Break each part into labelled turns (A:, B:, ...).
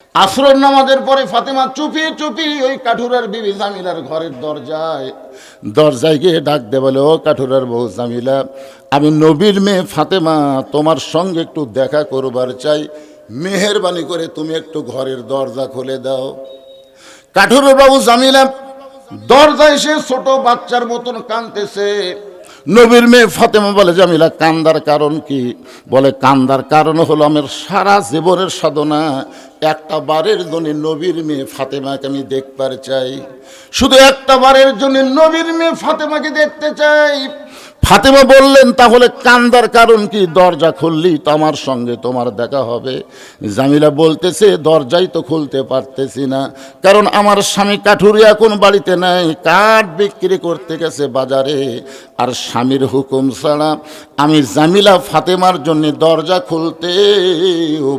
A: আসরের নামাজের পরে ফাতেমা চুপি চুপি ওই কাঠুরার বিবি জামিলার ঘরের দরজায় গিয়ে ডাক দে, বলে, ও কাঠুরার বউ জামিলা, আমি নবীর মেয়ে ফাতেমা তোমার সঙ্গে একটু দেখা করবার চাই, মেহেরবানি করে তুমি একটু ঘরের দরজা খুলে দাও। কাঠুরের বাবু জামিলা দরজায় এসে ছোট বাচ্চার মতন কাঁদতেছে। নবীর মেয়ে ফাতেমা বলে, জামিলা কান্দার কারণ কি? বলে, কান্দার কারণ হলো আমার সারা জীবনের সাধনা একটা বারের জন্য নবীর মেয়ে ফাতেমাকে আমি দেখবার চাই, শুধু একটা বারের জন্য নবীর মেয়ে ফাতেমাকে দেখতে চাই। ফাতেমা বললেন, তাহলে কান্দার কারণ কি? দরজা খুললি তো আমার সঙ্গে তোমার দেখা হবে। জামিলা বলতেছে, দরজাই তো খুলতে পারতেছি না, কারণ আমার স্বামী কাঠুরি এখন বাড়িতে নাই, কাঠ বিক্রি করতে গেছে বাজারে, আর স্বামীর হুকুম ছাড়া আমি জামিলা ফাতেমার জন্য দরজা খুলতে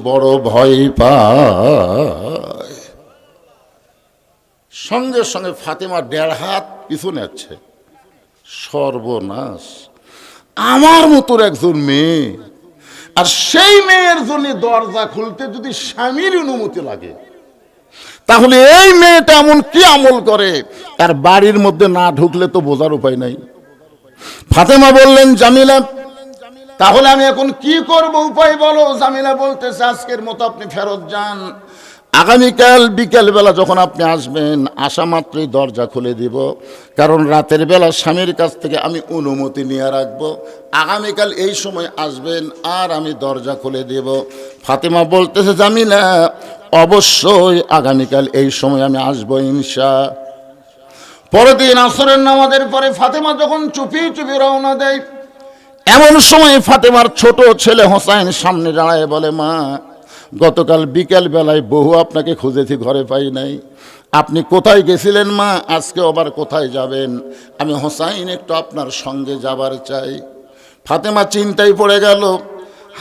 A: বড় ভয় পাই। সঙ্গে সঙ্গে ফাতেমা 1.5 হাত পিছনে আছে। সর্বনাশ, আমার মতো একজন মেয়ে, আর সেই মেয়ের জন্য দরজা খুলতে যদি স্বামীর অনুমতি লাগে, তাহলে এই মেয়েটা এমন কি আমল করে তার বাড়ির মধ্যে না ঢুকলে তো বোঝার উপায় নাই। ফাতেমা বললেন, জামিলা তাহলে আমি এখন কি করব, উপায় বলো। জামিলা বলতেছে, আজকের মতো আপনি ফেরত যান, আগামীকাল বিকেলবেলা যখন আপনি আসবেন, আসা মাত্রই দরজা খুলে দিব, কারণ রাতের বেলা স্বামীর কাছ থেকে আমি অনুমতি নিয়ে রাখবো, আগামীকাল এই সময় আসবেন আর আমি দরজা খুলে দেব। ফাতেমা বলতেছে, জামিলা অবশ্যই আগামীকাল এই সময় আমি আসবো ইনশা। পরের দিন আসরের নামাজের পরে ফাতেমা যখন চুপি চুপি রওনা দেয়, এমন সময় ফাতেমার ছোট ছেলে হোসাইন সামনে দাঁড়ায় বলে, মা গতকাল বিকেল বেলায় বহু আপনাকে খুঁজেছি, ঘরে পাই নাই, আপনি কোথায় গেছিলেন মা? আজকে আবার কোথায় যাবেন? আমি হোসাইন একটু আপনার সঙ্গে যাবার চাই। ফাতেমা চিন্তায় পড়ে গেল,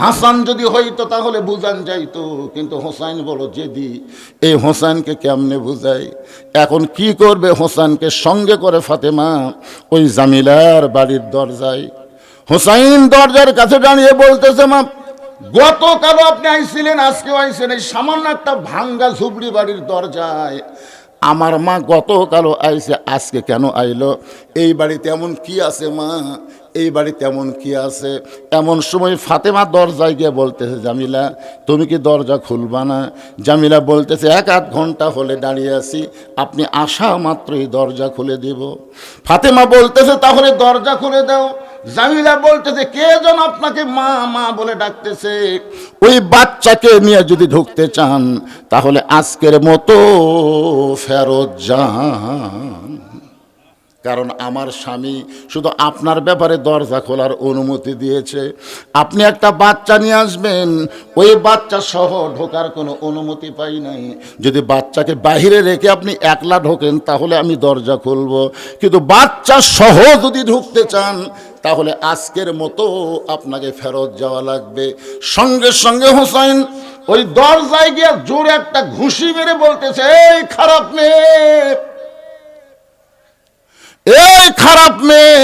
A: হাসান যদি হইতো তাহলে বুঝান যাইতো, কিন্তু হোসাইন বলো জেদি, এই হোসাইনকে কেমনে বুঝাই? এখন কি করবে? হোসাইনকে সঙ্গে করে ফাতেমা ওই জামিলার বাড়ির দরজায়, হোসাইন দরজার কাছে দাঁড়িয়ে বলতেছে, মা গতকালও আপনি আইছিলেন, আজকেও আইছেন, এই সামান্য একটা ভাঙ্গা ঝুপড়ি বাড়ির দরজায়। আমার মা গতকালও আইছে, আজকে কেন আইলো? এই বাড়িতে এমন কি আছে মা? এই বাড়িতে এমন কি আছে? এমন সময় ফাতেমা দরজায় গিয়ে বলতেছে, জামিলা তুমি কি দরজা খুলবা না? জামিলা বলতেছে, 1-8 ঘন্টা হলে দাঁড়িয়ে আছি, আপনি আসা মাত্রই দরজা খুলে দিব। ফাতেমা বলতেছে, তাহলে দরজা খুলে দাও। জামিলা বলতেছে, কে যেন আপনাকে মা মা বলে ডাকতেছে, ওই বাচ্চাকে নিয়ে যদি ঢুকতে চান তাহলে আজকের মতো ফেরত যান, কারণ আমার স্বামী শুধু আপনার ব্যাপারে দরজা খোলার অনুমতি দিয়েছে, আপনি একটা বাচ্চা নিয়ে আসবেন, ওই বাচ্চা সহ ঢোকার কোনো অনুমতি পাই নাই। যদি বাচ্চাকে বাহিরে রেখে আপনি একলা ঢোকেন তাহলে আমি দরজা খুলব, কিন্তু বাচ্চা সহ যদি ঢুকতে চান তাহলে আজকের মতো আপনাকে ফেরত যাওয়া লাগবে। সঙ্গে সঙ্গে হোসাইন ওই দরজায় গিয়ে জোরে একটা ঘুষি মেরে বলতেছে, এই খারাপ মেয়ে, এই খারাপ মেয়ে,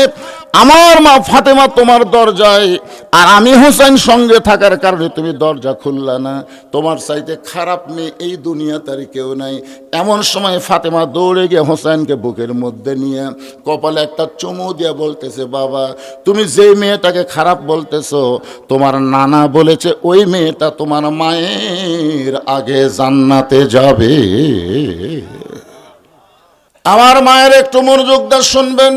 A: আমার মা ফাতেমা তোমার দরজায়, আর আমি হোসেন সঙ্গে থাকার কারণে তুমি দরজা খুললা না, তোমার চাইতে খারাপ মেয়ে এই দুনিয়াতে আর কেউ নাই। এমন সময় ফাতেমা দৌড়ে গিয়ে হোসেনকে বুকের মধ্যে নিয়ে কপালে একটা চুমু দিয়ে বলতেছে, বাবা তুমি যে মেয়েটাকে খারাপ বলতেছো, তোমার নানা বলেছে ওই মেয়েটা তোমার মায়ের আগে জান্নাতে যাবে। আমার মায়ের একটু মনোযোগ দিয়ে শুনবেন।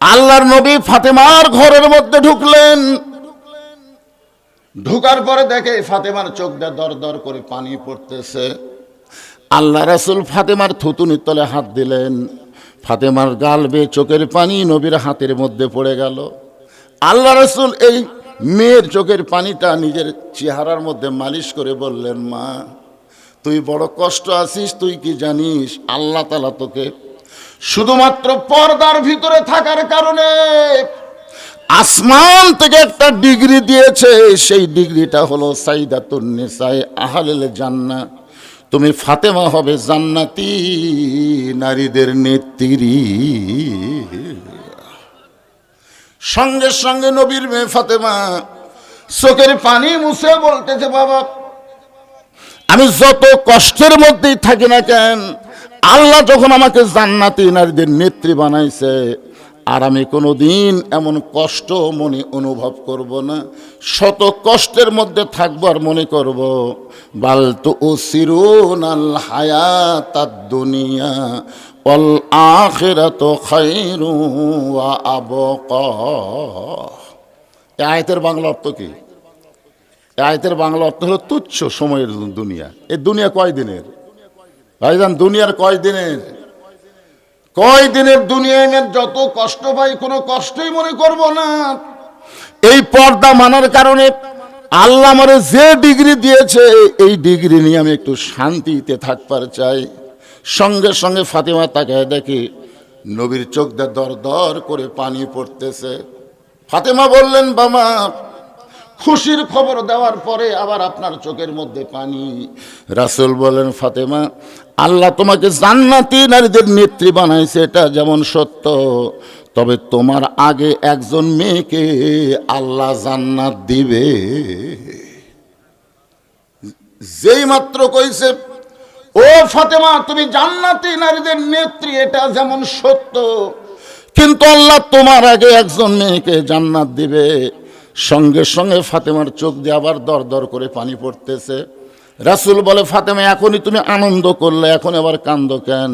A: আল্লাহর নবী ফাতেমার ঘরের মধ্যে ঢুকলেন, ঢুকার পরে দেখে ফাতেমার চোখ দিয়ে দর দর করে পানি পড়তেছে। আল্লাহ রাসূল ফাতেমার থুতুনির তলে হাত দিলেন, ফাতেমার গাল বেয়ে চোখের পানি নবীর হাতের মধ্যে পড়ে গেল। আল্লাহ রাসূল এই মেয়ের চোখের পানিটা নিজের চেহারার মধ্যে মালিশ করে বললেন, মা তুই বড় কষ্ট আছিস, তুই কি জানিস আল্লাহ তাআলা তোকে শুধুমাত্র পর্দার ভিতরে থাকার কারণে আসমান থেকে একটা ডিগ্রি দিয়েছে, সেই ডিগ্রিটা হলো সাইদাতুন নিসায়ে আহলিল জান্নাহ। তুমি ফাতেমা হবে জান্নাতি নারীদের নেত্রী। সঙ্গে সঙ্গে নবীর মেয়ে ফাতেমা চোখের পানি মুছে বলতেছে, বাবা আমি যত কষ্টের মধ্যেই থাকি না কেন, আল্লাহ যখন আমাকে জান্নাতি নারীদের নেত্রী বানাইছে, আর আমি কোনোদিন এমন কষ্ট মনে অনুভব করব না। শত কষ্টের মধ্যে থাকবো আর মনে করব বাল তুসিরুনাল হায়াতাদ দুনিয়া ওয়াল আখিরাতু খায়রু ওয়া আবকা। এই আয়াতের বাংলা অর্থ কি? এই আয়াতের বাংলা অর্থ হলো তুচ্ছ সময়ের দুনিয়া। এই দুনিয়া কয় দিনের ভাইজান? দুনিয়ার কয় দিনের? কয় দিনের দুনিয়ায় যত কষ্ট পাই কোনো কষ্টই মনে করব না। এই পর্দা মানার কারণে আল্লাহ আমারে যে ডিগ্রি দিয়েছে, এই ডিগ্রি নিয়ে আমি একটু শান্তিতে থাকবার চাই। সঙ্গে সঙ্গে ফাতেমা তাকায় দেখি নবীর চোখ দিয়ে দর দর করে পানি পড়তেছে। ফাতেমা বললেন, বাবা, খুশির খবর দেওয়ার পরে আবার আপনার চোখের মধ্যে পানি। রাসূল বলেন, ফাতেমা, আল্লাহ তোমাকে জান্নাতি নারীদের নেত্রী বানাইছে, এটা যেমন সত্য, তবে তোমার আগে একজন মেয়েকে আল্লাহ জান্নাত দিবে। যেই মাত্র কইছে, ও ফাতেমা, তুমি জান্নাতি নারীদের নেত্রী, এটা যেমন সত্য, কিন্তু আল্লাহ তোমার আগে একজন মেয়েকে জান্নাত দিবে, সঙ্গে সঙ্গে ফাতেমার চোখ দিয়ে আবার দর দর করে পানি পড়তেছে। রাসূল বলে, ফাতেমা, এখনই তুমি আনন্দ করলে, এখন আবার কান্দো কেন?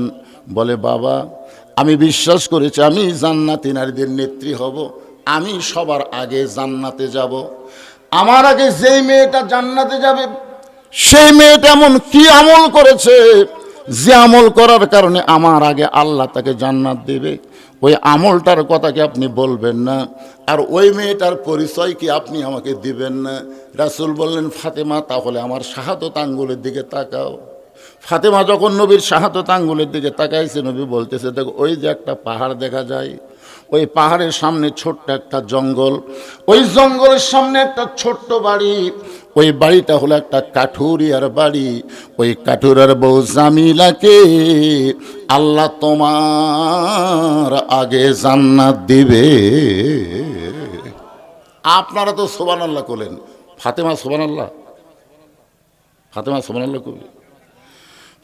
A: বলে, বাবা, আমি বিশ্বাস করেছি আমি জান্নাতি নারীদের নেত্রী হব, আমি সবার আগে জান্নাতে যাব। আমার আগে যেই মেয়েটা জান্নাতে যাবে, সেই মেয়েটা এমন কি আমল করেছে যে আমল করার কারণে আমার আগে আল্লাহ তাকে জান্নাত দেবে? ওই আমলটার কথা কি আপনি বলবেন না? আর ওই মেয়েটার পরিচয় কি আপনি আমাকে দিবেন না? রাসূল বললেন, ফাতেমা, তাহলে আমার শাহাদত আঙ্গুলের দিকে তাকাও। ফাতেমা যখন নবীর শাহাদত আঙ্গুলের দিকে তাকাইছে, নবী বলতেছে, দেখো, ওই যে একটা পাহাড় দেখা যায়, ওই পাহাড়ের সামনে ছোট্ট একটা জঙ্গল, ওই জঙ্গলের সামনে একটা ছোট্ট বাড়ি, ওই বাড়িটা হলো একটা কাঠুরিয়ার বাড়ি। ওই কাঠুরিয়ার বউ জামিলাকে আল্লাহ তোমার আগে জান্নাত দিবে। আপনারা তো সুবহানাল্লাহ বলেন, ফাতেমা সুবহানাল্লাহ, ফাতেমা সুবহানাল্লাহ করবে।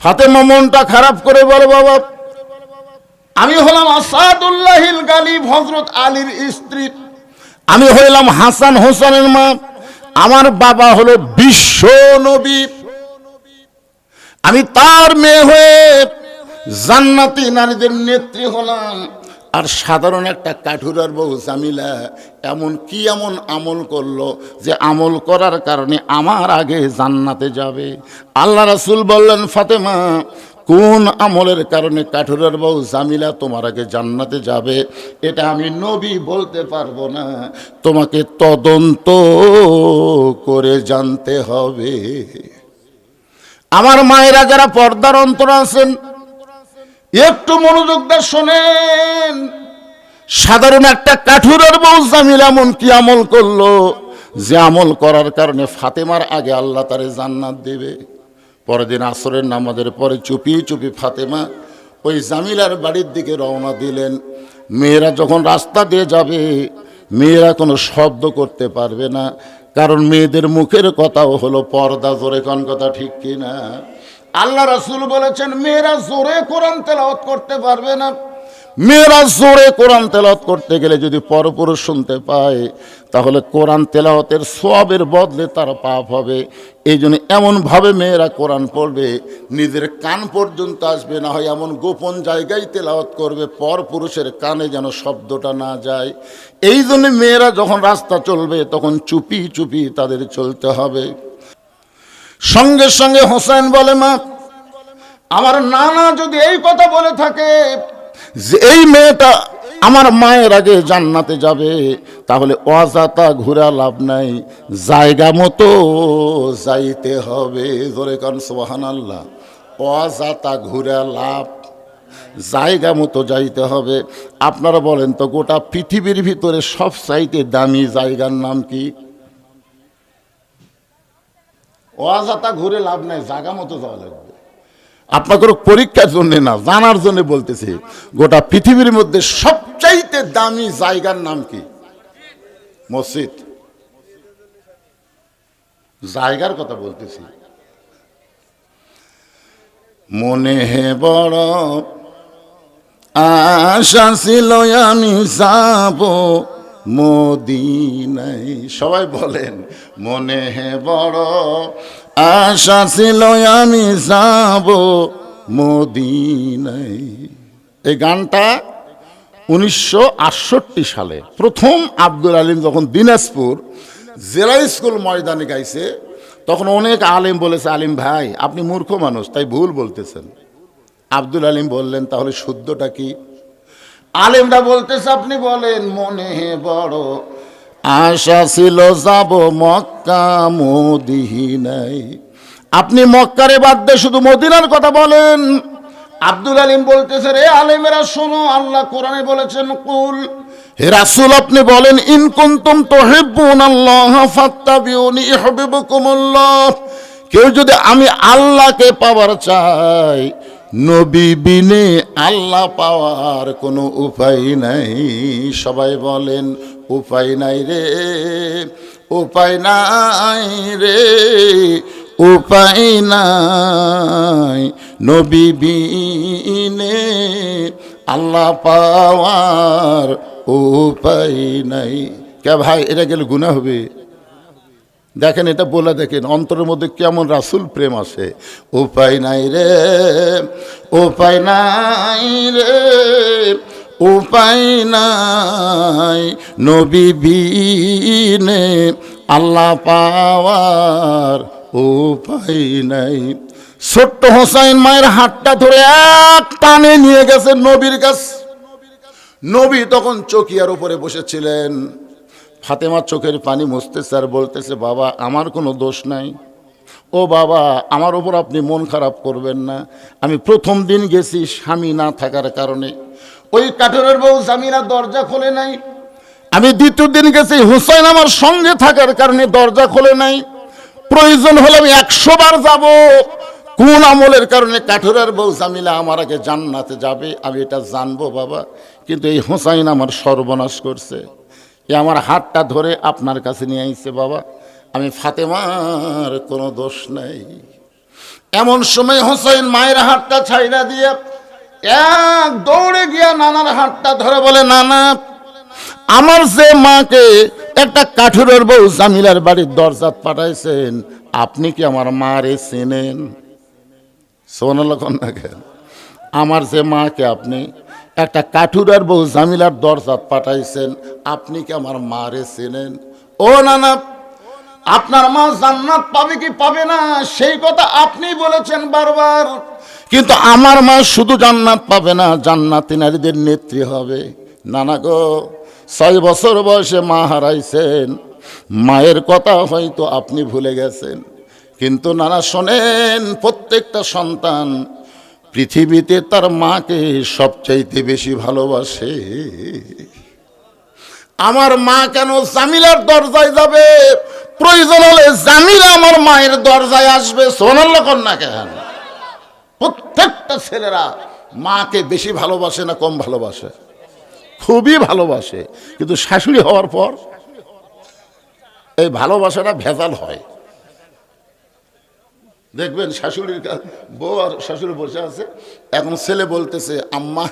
A: ফাতেমা মনটা খারাপ করে বলে, বাবা, আমি হলাম আসাদুল্লাহিল গালিব, হযরত আলীর স্ত্রী, আমি হইলাম হাসান হোসেনের মা, আমার বাবা হলো বিশ্ব নবী, আমি তার মেয়ে হয়ে জান্নাতি নারীদের নেত্রী হলাম। আর সাধারণ একটা কাঠুরার বউ জামিলা এমন কি এমন আমল করলো যে আমল করার কারণে আমার আগে জান্নাতে যাবে? আল্লাহ রাসূল বললেন, ফাতেমা, কোন আমলের কারণে কাঠুরার বউ জামিলা তোমার আগে জান্নাতে যাবে এটা আমি নবী বলতে পারবো না, তোমাকে তদন্ত করে জানতে হবে। আমার মায়েরা যারা পর্দার অন্তর আছেন, একটু মনোযোগ দিয়ে শোনেন। সাধারণ একটা কাঠুরের বউ জামিলা এমন কি আমল করলো যে আমল করার কারণে ফাতেমার আগে আল্লাহ তারে জান্নাত দেবে? পরের দিন আসরের নামাজের পরে চুপি চুপি ফাতেমা ওই জামিলার বাড়ির দিকে রওনা দিলেন। মেয়েরা যখন রাস্তা দিয়ে যাবে, মেয়েরা কোনো শব্দ করতে পারবে না, কারণ মেয়েদের মুখের কথাও হলো পর্দা। জোরে কোন কথা ঠিক কিনা? আল্লাহ রাসূল বলেছেন, মেয়েরা জোরে কোরআন তেলাওয়াত করতে পারবে না। মেয়েরা জোরে কোরআন তেলাওয়াত করতে গেলে যদি পরপুরুষ শুনতে পায়, তাহলে কোরআন তেলাওয়াতের সওয়াবের বদলে তার পাপ হবে। এই জন্য এমনভাবে মেয়েরা কোরআন পড়বে, নিজের কান পর্যন্ত আসবে না, হয় এমন গোপন জায়গায় তেলাওয়াত করবে পরপুরুষের কানে যেন শব্দটা না যায়। এই জন্য মেয়েরা যখন রাস্তা চলবে তখন চুপি চুপি তাদের চলতে হবে। সঙ্গে সঙ্গে হোসেন বলে, মা, আমার নানা যদি এই কথা বলে থাকে যে এই মেয়েটা আমার মায়ের আগে জান্নাতে যাবে, তাহলে অযথা ঘুরে লাভ নাই, জায়গা মতো যাইতে হবে। জোরে কান সুবহানাল্লাহ। অযথা ঘুরে লাভ, জায়গা মতো যাইতে হবে। আপনারা বলেন তো, গোটা পৃথিবীর ভিতরে সবচাইতে দামি জায়গার নাম কি? অযথা ঘুরে লাভ নাই, জায়গা মতো যাওয়া লাগবে। আপনাদের পরীক্ষার জন্য না, জানার জন্য বলতেছি, গোটা পৃথিবীর মধ্যে সবচাইতে দামি জায়গার নাম কি? মসজিদ। জায়গার কথা বলতেছি, মনে বড় আশা ছিল আমি যাব মদিনায়। সবাই বলেন, মনে বড় আশা ছিল আমি যাব মদিনায়। এই গানটা 1968 সালে প্রথম আব্দুল আলিম যখন দিনাজপুর জেলা স্কুল ময়দানে গাইছে, তখন অনেক আলেম বলেছে, আলিম ভাই আপনি মূর্খ মানুষ, তাই ভুল বলতেছেন। আব্দুল আলিম বললেন, তাহলে শুদ্ধটা কি? আলেমরা বলতেছে, আপনি বলেন, মনে বড় আশা ছিল যাব মক্কা মদিনায়। আপনি মক্কারে বাদ দিয়ে শুধু মদিনার কথা বলেন। আব্দুল আলিম বলতেছে, রে আলেমেরা শোনো, আল্লাহ কোরআনে বলেছেন, কুল, হে রাসূল আপনি বলেন, ইন কুনতুম তুহিব্বুনাল্লাহ ফাত্তাবিউনি ইউহিব্বুকুমুল্লাহ। কেউ যদি আমি আল্লাহকে পাওয়ার চাই, নবী বিনে আল্লাহ পাওয়ার কোনো উপায় নাই। সবাই বলেন, উপায় নাই রে, উপায় নাই রে, উপায় নাই, নবী বিনে আল্লাহ পাওয়ার উপায় নাই। কে ভাই, এটা গেলে গুনাহ হবে? দেখেন, এটা বলে দেখেন অন্তরের মধ্যে কেমন রাসূল প্রেম আসে। উপায় নাই রে, উপায় নাই রে, উপায় নাই, নবী বিনে আল্লাহ পাওয়ার উপায় নাই। ছোট্ট হোসাইন মায়ের হাতটা ধরে এক টানে নিয়ে গেছে নবীর কাছে। নবী তখন চকিয়ার উপরে বসেছিলেন। ফাতেমার চোখের পানি মুছতেছে আর বলতেছে, বাবা আমার কোনো দোষ নাই, ও বাবা আমার ওপর আপনি মন খারাপ করবেন না। আমি প্রথম দিন গেছি স্বামী না থাকার কারণে, ওই কাঠেরের বউ জামিনা দরজা খোলে নাই। আমি দ্বিতীয় দিন গেছি, হুসাইন আমার সঙ্গে থাকার কারণে দরজা খোলে নাই। প্রয়োজন হলে আমি 100 বার যাব। কোন আমলের কারণে কাঠেরের বউ জামিলা আমার আগে জান্নাতে যাবে আমি এটা জানবো বাবা, কিন্তু এই হুসাইন আমার সর্বনাশ করছে। এ আমার হাতটা ধরে আপনার কাছে নিয়ে আইছে বাবা, আমি ফাতেমার কোনো দোষ নাই। এমন সময় হোসেন মায়ের হাতটা ছাইড়া দিয়ে এক দৌড়ে গিয়া নানার হাতটা ধরে বলে, নানা আমার যে মাকে একটা কাঠুরের বউ জামিলার বাড়ির দরজাত পাঠাইছেন, আপনি কি আমার মারে চেনেন? সোনালক্ষণ না কেন, আমার যে মাকে আপনি একটা কাঠুরের বউ জামিলার দরজাত পাঠাইছেন, আপনি কি আমার মারে চেনেন? ও নানা, আপনার মা জান্নাত পাবে কি পাবে না সেই কথা আপনি বলেছেন বারবার, কিন্তু আমার মা শুধু জান্নাত পাবে না, জান্নাতি নারীদের নেত্রী হবে। নানা গো, 6 বছর বয়সে মা হারাইছেন, মায়ের কথা হয়তো আপনি ভুলে গেছেন, কিন্তু নানা শোনেন, প্রত্যেকটা সন্তান পৃথিবীতে তার মাকে সবচাইতে বেশি ভালোবাসে। আমার মা কেন জামিলার দরজায় যাবে? প্রয়োজন হলে জামিলা আমার মায়ের দরজায় আসবে। সোনাল্লাহ কন্যা কেন? প্রত্যেকটা ছেলেরা মাকে বেশি ভালোবাসে না কম ভালোবাসে? খুবই ভালোবাসে, কিন্তু শাশুড়ি হওয়ার পর এই ভালোবাসাটা ভেজাল হয়। দেখবেন শাশুড়ির বউ আর শাশুড়ি বসে আছে, এখন ছেলে বলতেছে, আম্মা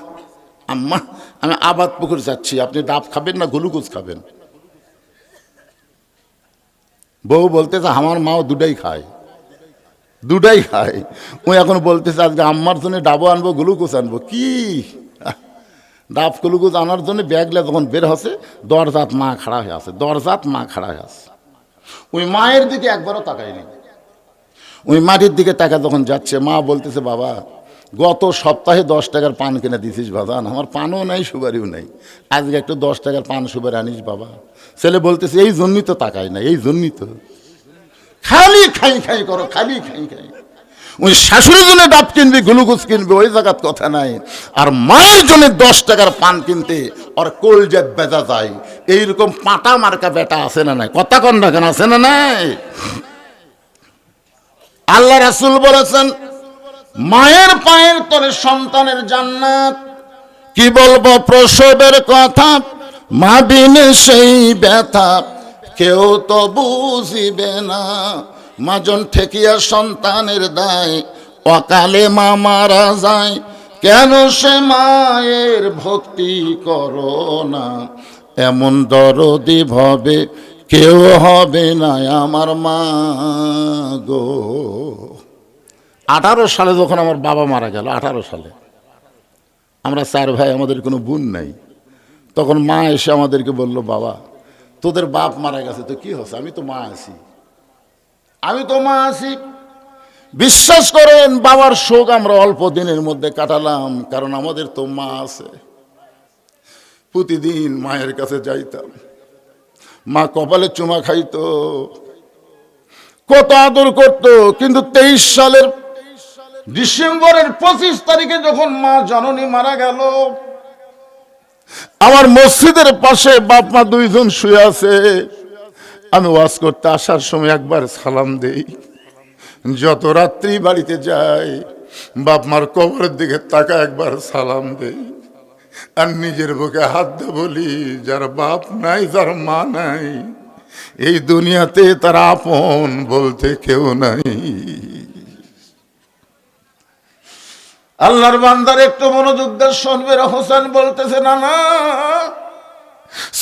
A: আম্মা আমি আবাদ পুকুর যাচ্ছি, আপনি ডাব খাবেন না গ্লুকোজ খাবেন? বউ বলতেছে, আমার মাও দুটাই খায়, দুটাই খায়। ও এখন বলতেছে, আজকে আম্মার জন্য ডাবও আনবো গ্লুকোজ আনবো। কি ডাব গ্লুকোজ আনার জন্য ব্যাগলে যখন বের হচ্ছে, দরজাত মা খাড়া হয়ে আছে, দরজাত মা খাড়া হয়ে আছে। ওই মায়ের দিকে একবারও তাকায়নি। ওই মাটির দিকে টাকা যখন যাচ্ছে, মা বলতেছে, বাবা গত সপ্তাহে 10 টাকার পান কিনে দিছিস বাজান, আমার পানও নাই সুপারিও নাই, আজকে একটু 10 টাকার পান সুপারি আনিস বাবা। ছেলে বলতেছে, এই জন্যই তো তাকায় না, এই জন্যই তো খালি খাই খাই করো, খালি খাই খাই। ওই শাশুড়ির জন্য ডাব কিনবি গ্লুকোজ কিনবি ওই জায়গার কথা নাই, আর মায়ের জন্য 10 টাকার পান কিনতে ওর কলজে বেজা যায়। এইরকম পাটা মার্কা বেটা আছে না নাই? কথা কন না কেন, আছে না নাই? আল্লাহ রাসূল বলেছেন, মায়ের পায়ের তলে সন্তানের জান্নাত। কি বলবো প্রসবের কথা, মা বিনে সেই ব্যথা কেউ তো বুঝিবে না। মাজন ঠেকিয়া সন্তানের দায় অকালে মা মারা যায়, কেন সে মায়ের ভক্তি করো না, এমন দরদি ভবে কেউ হবে না আমার মা গো। 18 সালে যখন আমার বাবা মারা গেল, 18 সালে, আমরা 4 ভাই, আমাদের কোনো বোন নাই। তখন মা এসে আমাদেরকে বলল, বাবা তোদের বাপ মারা গেছে তো কি হচ্ছে, আমি তো মা আছি, আমি তো মা আছি। বিশ্বাস করেন বাবার শোক আমরা অল্প দিনের মধ্যে কাটালাম, কারণ আমাদের তো মা আছে। প্রতিদিন মায়ের কাছে যাইতাম, মা কপালে চুমা খাইতো, কত আদর করতো। কিন্তু 23 সালের ডিসেম্বরের 25 তারিখে যখন মা জননী মারা গেল, আমার মসজিদের পাশে বাপ মা দুইজন শুয়ে আছে। আমি ওয়াজ করতে আসার সময় একবার সালাম দেই, যত রাত্রি বাড়িতে যাই বাপ মার কবরের দিকে তাকা একবার সালাম দেই, আর নিজের বুকে হাত দিয়ে বলি, যার বাপ নাই, যার মা নাই, এই দুনিয়াতে তার আপন বলতে কেউ নাই। আল্লাহর বান্দার একটু মনোযোগ দিয়ে শুনবেন। হোসেন বলতেছে, না না,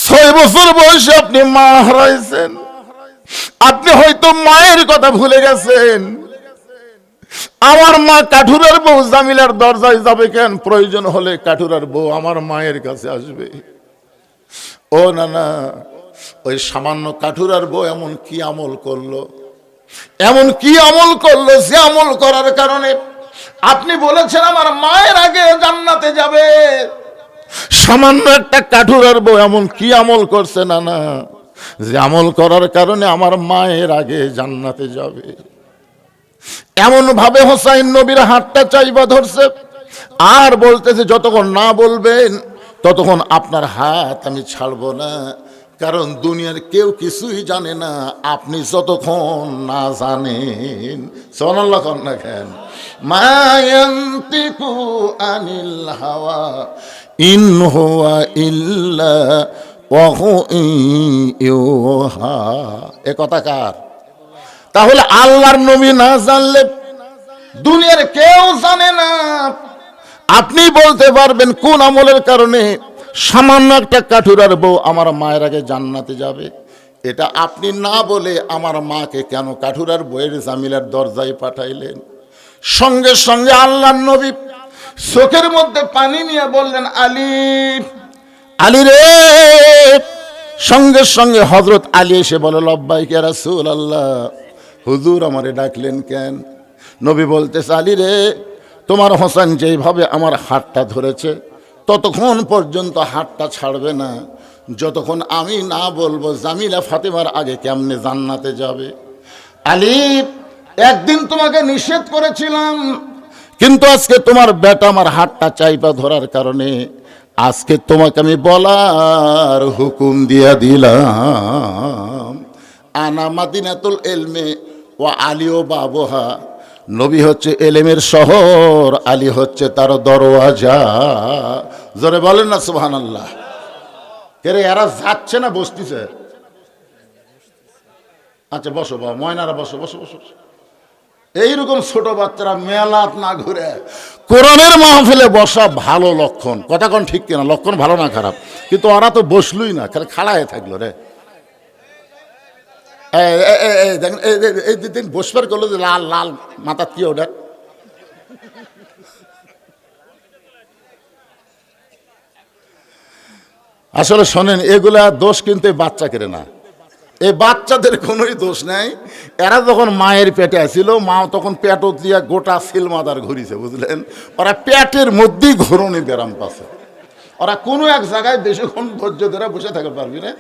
A: 6 বছর বয়সে আপনি মা হারাইছেন, আপনি হয়তো মায়ের কথা ভুলে গেছেন। আমার মা কাঠুরার বউ জামিলার দরজায় যাবে কেন? প্রয়োজন হলে কাঠুরার বউ আমার মায়ের কাছে আসবে। ও না না, ওই সামান্য কাঠুরার বউ এমন কি আমল করলো, এমন কি আমল করলো, যে আমল করার কারণে আপনি বলেছেন আমার মায়ের আগে জান্নাতে যাবে। সামান্য একটা কাঠুরার বউ এমন কি আমল করছে না না, যে আমল করার কারণে আমার মায়ের আগে জান্নাতে যাবে। এমন ভাবে হোসাইন নবীর হাতটা চাইবা ধরছে, আর বলতেছে, যতক্ষণ না বলবেন ততক্ষণ আপনার হাত আমি ছাড়বো না, কারণ দুনিয়ার কেউ কিছুই জানে না আপনি যতক্ষণ না জানেন। সুবহানাল্লাহ না কেন? মা ইয়ানতিকু আনিল হাওয়া ইন হুয়া ইল্লা ওয়াহু ইউহা। এ কথা কার? তাহলে আল্লাহর নবী না জানলে দুনিয়ার কেউ জানে না। আপনি বলতে পারবেন কোন আমলের কারণে সামান্য একটা কাঠুরার বউ আমার মায়ের আগে জান্নাতে যাবে? এটা আপনি না বলে আমার মাকে কেন কাঠুরার বউয়ের জামিলার দরজায় পাঠাইলেন? সঙ্গে সঙ্গে আল্লাহর নবী চোখের মধ্যে পানি নিয়ে বললেন, আলী, আলী রে। সঙ্গে সঙ্গে হযরত আলী এসে বলে, লব্বাইক ইয়া রাসূলুল্লাহ, হুজুর আমারে ডাকলেন কেন? নবী বলতেছে, আলী রে, তোমার হোসেন যেইভাবে আমার হাতটা ধরেছে ততক্ষণ পর্যন্ত হাতটা ছাড়বে না যতক্ষণ আমি না বলবো জামিলা ফাতেমার আগে কেমনে জান্নাতে যাবে। আলী, একদিন তোমাকে নিষেধ করেছিলাম, কিন্তু আজকে তোমার বেটা আমার হাতটা চাইপা ধরার কারণে আজকে তোমাকে আমি বলার হুকুম দিয়া দিলাম। আনা মাদিনাতুল ইলমে ওয়া আলিও বাবুহা। নবী হচ্ছে এলেমের শহর, আলী হচ্ছে তার দরওয়াজা। জোরে বলেন না সুবহানাল্লাহ। কে এরা যাচ্ছে না বসতেছে? আচ্ছা বসো বাবা, ময়নারা বসো বসো বসো। এইরকম ছোট বাচ্চারা মেলাত না ঘুরে কোরআনের মাহফিলে বসা ভালো লক্ষণ। কথা কোন ঠিক কিনা? লক্ষণ ভালো না খারাপ? কিন্তু ওরা তো বসলই না, খালি খাড়ায় থাকলো রে। দেখেন এই দিন বসবার করলো যে লাল লাল মাথা কি ওটা? আসলে শোনেন, এগুলা দোষ কিন্তু বাচ্চা কেড়ে না, এই বাচ্চাদের কোনোই দোষ নাই। এরা যখন মায়ের পেটে আসছিল, মা তখন পেট দিয়া গোটা সিলমাদার ঘুরিছে, বুঝলেন? ওরা পেটের মধ্যেই ঘোরণি ব্যারাম পাচ্ছে। ওরা কোনো এক জায়গায় বেশিক্ষণ ধৈর্য ধরে বসে থাকতে পারবি না,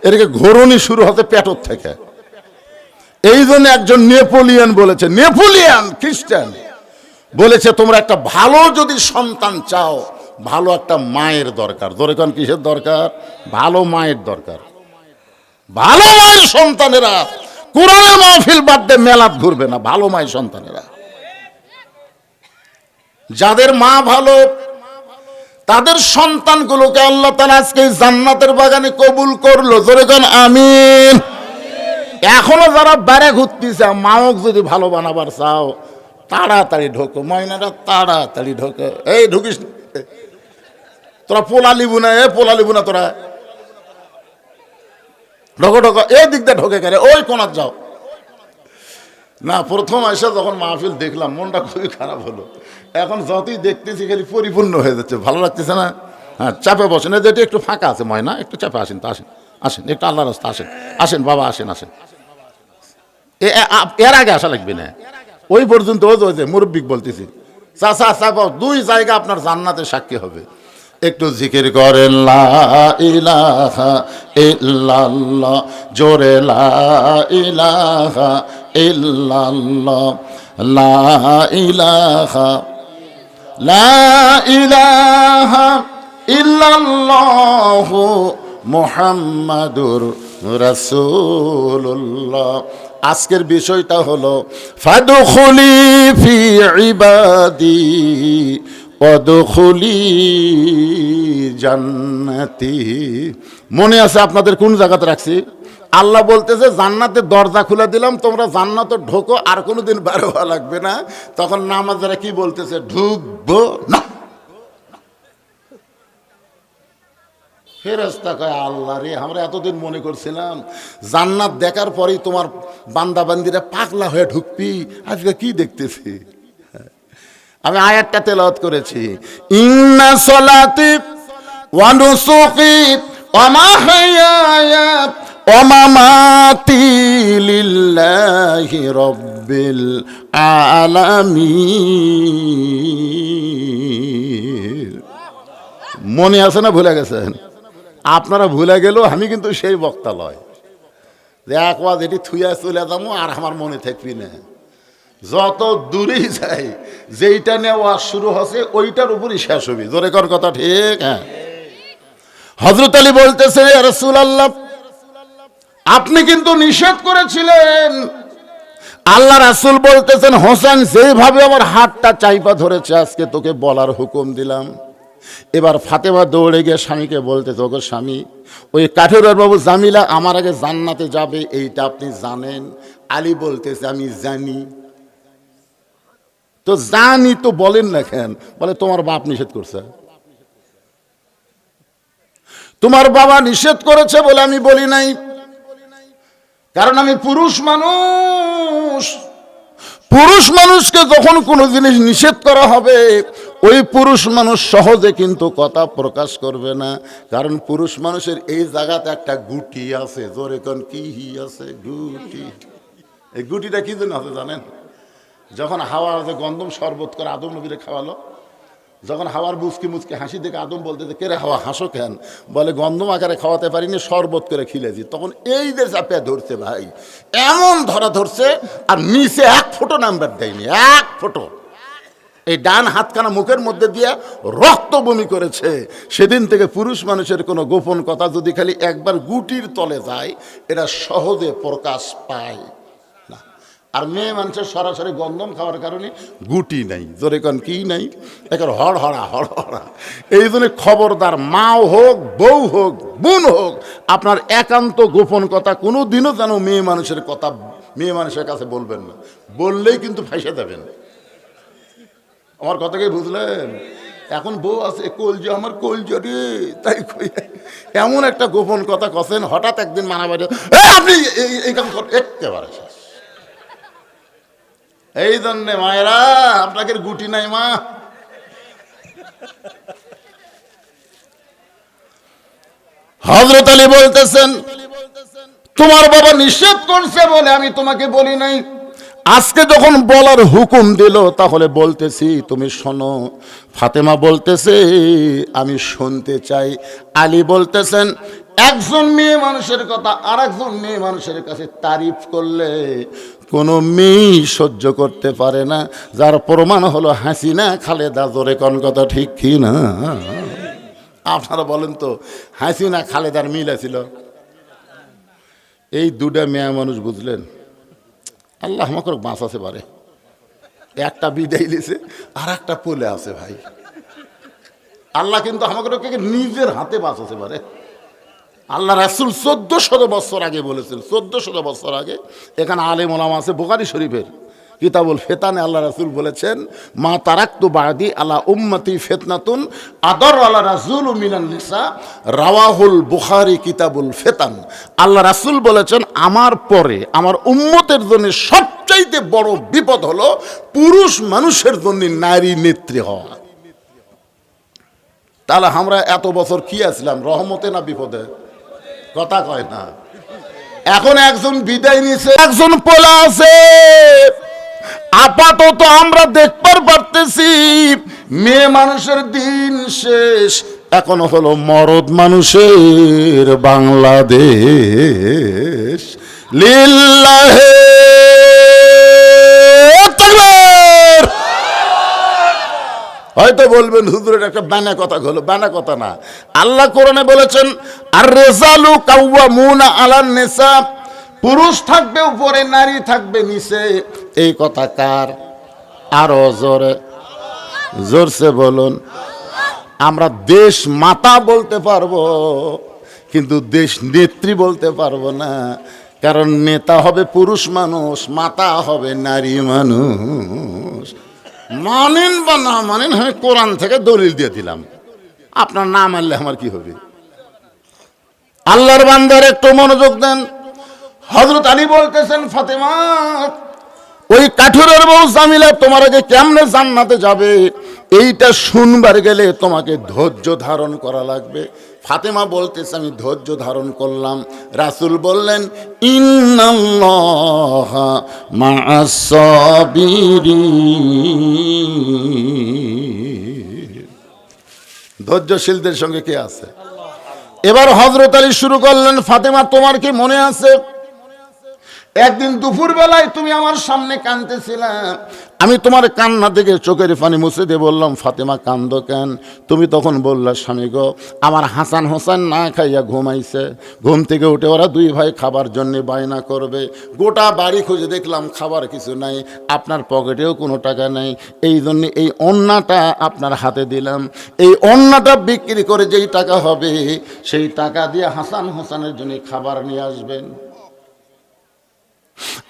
A: এদিকে ঘোরণি শুরু হতে পেটর থেকে। এই জন্য একজন নেপোলিয়ান বলেছে, নেপোলিয়ান খ্রিস্টান বলেছে, তোমরা একটা ভালো যদি সন্তান চাও, ভালো একটা মায়ের দরকার। দরকার কিসের দরকার? ভালো মায়ের দরকার। ভালো মায়ের সন্তানেরা কোরআনের মাহফিল বাদ দিয়ে মেলাত ঘুরবে না। ভালো মায়ের সন্তানেরা, যাদের মা ভালো, তাদের সন্তানগুলোকে আল্লাহ তাআলা আজকে জান্নাতের বাগানে কবুল করলো। জোরে কোন আমিন। এখনো যারা বাইরে ঘুরতেছে, মাওক যদি ভালো বানাবার চাও, তাড়াতাড়ি ঢোকো, ময়নাটা তাড়াতাড়ি ঢোকো। এই ঢুকিস, তোরা পোলা লিবু না, পোলা লিবু না, তোরা ঢোকো ঢোকো, এই দিক দিয়ে ঢোকে কেন, ওই কোনার যাও না। প্রথম এসে যখন মাহফিল দেখলাম মনটা খুবই খারাপ হলো। এখন যতই দেখতেছি খালি পরিপূর্ণ হয়ে যাচ্ছে, ভালো লাগতেছে না। হ্যাঁ, চাপে বসেন, যেটা একটু ফাঁকা আছে ময়না, একটু চাপে আসেন তো, আসেন আসেন, একটু আল্লাহ রাস্তা আসেন, আসেন বাবা, আসেন আসেন। এর আগে আসা লাগবে না, ওই পর্যন্ত ওই যে মুরব্বিক বলতেছি, চাচা চাপা, দুই জায়গা আপনার জান্নাতে সাক্ষী হবে। একটু জিকির করেন লা ইলাহা ইল্লাল্লাহ, জোরে লা ইলাহা ইল্লাল্লাহ, লা ইলাহা, লা ইলাহা ইল্লাল্লাহু মুহাম্মাদুর রাসূলুল্লাহ। আজকের বিষয়টা হলো ফাদখুলি ফি ইবাদি ওয়াদখুলি জান্নাতি। মনে আছে আপনাদের কোন জায়গাতে রাখছি? আল্লাহ বলতেছে জান্নাতের দরজা খুলে দিলাম, তোমরা জান্নাতে ঢোকো, আর কোনোদিন বের হওয়া লাগবে না। তখন নামাজেরা কি বলতেছে? ঢুকবো না। ফেরেশতা কয় আল্লাহ রে, আমরা এতদিন মনে করছিলাম জান্নাত দেখার পরেই তোমার বান্দা বান্দিরা পাগলা হয়ে ঢুকবি, আজকে কি দেখতেছি। আমি আয়াতটা তেলাওয়াত করেছি, ইন্না সলাতি ওয়া নুসুকি ওয়া মাহইয়ায়া ওয়া মামাতি লিল্লাহি রাব্বিল আলামিন। মনে আছে না ভুলে গেছেন? আপনারা ভুলে গেলেও আমি কিন্তু সেই বক্তা লয় যে এক ওয়াজ এটি থুইয়া চলে যাবো আর আমার মনে থাকবি না। যত দূরেই যাই, যেইটা নিয়ে ওয়াজ শুরু হচ্ছে ওইটার উপরই শেষ হবি। জোরে কর কথা, ঠিক? হ্যাঁ। হযরত আলী বলতেছে, ইয়া রাসূলুল্লাহ, আপনি কিন্তু নিষেধ করেছিলেন। আল্লাহ রাসূল বলতেছেন, হোসেন যেভাবে আমার হাতটা চাইপা ধরেছে, আজকে তোকে বলার হুকুম দিলাম। এবার ফাতেমা দৌড়ে গিয়ে স্বামীকে বলতেছে, ওগো স্বামী, ওই কাঠুরার বাবু জামিলা আমার আগে জান্নাতে যাবে, এইটা আপনি জানেন? আলী বলতেছে, আমি জানি। তো জানি তো বলেন না কেন? বলে তোমার বাপ নিষেধ করছে। তোমার বাবা নিষেধ করেছে বলে আমি বলি নাই, কারণ আমি পুরুষ মানুষ। পুরুষ মানুষকে যখন কোনো জিনিস নিষেধ করা হবে, ওই পুরুষ মানুষ সহজে কিন্তু কথা প্রকাশ করবে না, কারণ পুরুষ মানুষের এই জায়গাতে একটা গুটি আছে। জোরে কোন কি আছে? গুটি। এই গুটিটা কি জন্য আছে জানেন? যখন হাওয়া যে গন্ধম শরবত করে আদম নবীরে খাওয়ালো, যখন হাওয়ার মুচকি মুচকি হাসি দেখে আদম বলতেছে, কে রে হাওয়া হাসো কেন? বলে গন্ধম আকারে খাওয়াতে পারিনি, শরবত করে খিলেছি। তখন এই যে চাপে ধরছে ভাই, এমন ধরছে, আর নিচে এক ফোঁটো নাম্বার দেয়নি, এক ফোঁটো। এই ডান হাতখানা মুখের মধ্যে দিয়ে রক্ত বমি করেছে। সেদিন থেকে পুরুষ মানুষের কোনো গোপন কথা যদি খালি একবার গুটির তলে যায়, এটা সহজে প্রকাশ পায় না। আর মেয়ে মানুষের সরাসরি গন্ধম খাওয়ার কারণে গুটি নাই। জোরে কন কি নাই? একের হড়হড়া হড়হড়া। এই জন্য খবরদার, মাও হোক, বউ হোক, বোন হোক, আপনার একান্ত গোপন কথা কোনো দিনও যেন মেয়ে মানুষের কথা মেয়ে মানুষের কাছে বলবেন না। বললেই কিন্তু ফাঁসে যাবেন। আমার কথাকে বুঝলেন? এখন বউ আছে, কলজ আমার কলজ রে, তাই এমন একটা গোপন কথা কছেন, হঠাৎ একদিন মানা বাড়ি আপনি এই কাম একেবারে শেষ। এই জন্যে মায়েরা, আপনাকে গুটি নাই মা। হযরত আলী বলতেছেন, তোমার বাবা নিষেধ করছে বলে আমি তোমাকে বলি নাই, আজকে যখন বলার হুকুম দিল তাহলে বলতেছি তুমি শোনো। ফাতেমা বলতেছে, আমি শুনতে চাই। আলী বলতেছেন, একজন মেয়ে মানুষের কথা আর একজন মেয়ে মানুষের কাছে তারিফ করলে কোনো মেয়েই সহ্য করতে পারে না, যার প্রমাণ হলো হাসিনা খালেদা। জোরে কোন কথা, ঠিক কি না? আপনারা বলেন তো, হাসিনা খালেদার মিল আছিল? এই দুটা মেয়ে মানুষ, বুঝলেন? আল্লাহ আমাকে বাঁচ আছে পারে, একটা বিদায় দিয়েছে আর একটা পলে আছে ভাই। আল্লাহ কিন্তু আমাকে নিজের হাতে বাঁচাতে পারে। আল্লাহ রাসূল 1400 বছর আগে বলেছেন, 1400 বছর আগে। এখানে আলেম ওলামা আছে বুখারী শরীফের, কিতাবুল ফেতানে আল্লাহ রাসূল বলেছেন, মা তারাক্তু বাদি আলা উম্মতি ফিতনাতুন আদর আলা রাসূল মিনান নিসা, রাওয়াহুল বুখারী কিতাবুল ফেতান। আল্লাহ রাসূল বলেছেন, আমার পরে আমার উম্মতের জন্য সবচাইতে বড় বিপদ হলো পুরুষ মানুষের জন্য নারী নেত্রী হওয়া। তাহলে আমরা এত বছর কি আসলাম, রহমতে না বিপদে? কথা কয় না। এখন একজন বিদায় নিছে, একজন পলা আছে। আপাতত আমরা দেখতে পারতেছি মেয়ে মানুষের দিন শেষ, এখন হলো মরদ মানুষের বাংলাদেশ। লিল্লাহে তাকবীর। হয়তো বলবেন হুজুরের একটা বানা কথা হলো, বানা কথা না। আল্লাহ কোরআনে বলেছেন, আর রিজালু কাওয়ামুনা আলান নিসা, পুরুষ থাকবে উপরে, নারী থাকবে নিচে। এই কথা কার? আরো জোরে, জোরসে বলুন। আমরা দেশ মাতা বলতে পারবো, কিন্তু দেশ নেত্রী বলতে পারবো না। কারণ নেতা হবে পুরুষ মানুষ, মাতা হবে নারী মানুষ। মানেন বা না মানেন, আমি কোরআন থেকে দলিল দিয়ে দিলাম, আপনার না মানলে আমার কি হবে? আল্লাহর বান্দার একটু মনোযোগ দেন। হযরত আলী বলতেছেন, ফাতেমা ওই কাঠুরের বউ জামিলা তোমার আগে কেমনে জান্নাতে যাবে, এইটা শুনবার গেলে তোমাকে ধৈর্য ধারণ করা লাগবে। ফাতেমা বলতেছে, আমি ধৈর্য ধারণ করলাম। রাসূল বললেন, ইন্নাল্লাহা মা'আস সাবিরিন। ধৈর্যশীলদের সঙ্গে কে আছে? এবার হযরত আলী শুরু করলেন, ফাতেমা তোমার কি মনে আছে একদিন দুপুর বেলায় তুমি আমার সামনে কাঁদতেছিলা, আমি তোমার কান্না থেকে চোখের পানি মুছে দিয়ে বললাম, ফাতেমা কান্দো কেন? তুমি তখন বললা, স্বামী গো, আমার হাসান হোসেন না খাইয়া ঘুমাইছে, ঘুম থেকে উঠে ওরা দুই ভাই খাবার জন্য বায়না করবে, গোটা বাড়ি খুঁজে দেখলাম খাবার কিছু নাই, আপনার পকেটেও কোনো টাকা নাই, এই জন্য এই অন্যটা আপনার হাতে দিলাম, এই অন্যটা বিক্রি করে যেই টাকা হবে সেই টাকা দিয়ে হাসান হোসেনের জন্য খাবার নিয়ে আসবেন।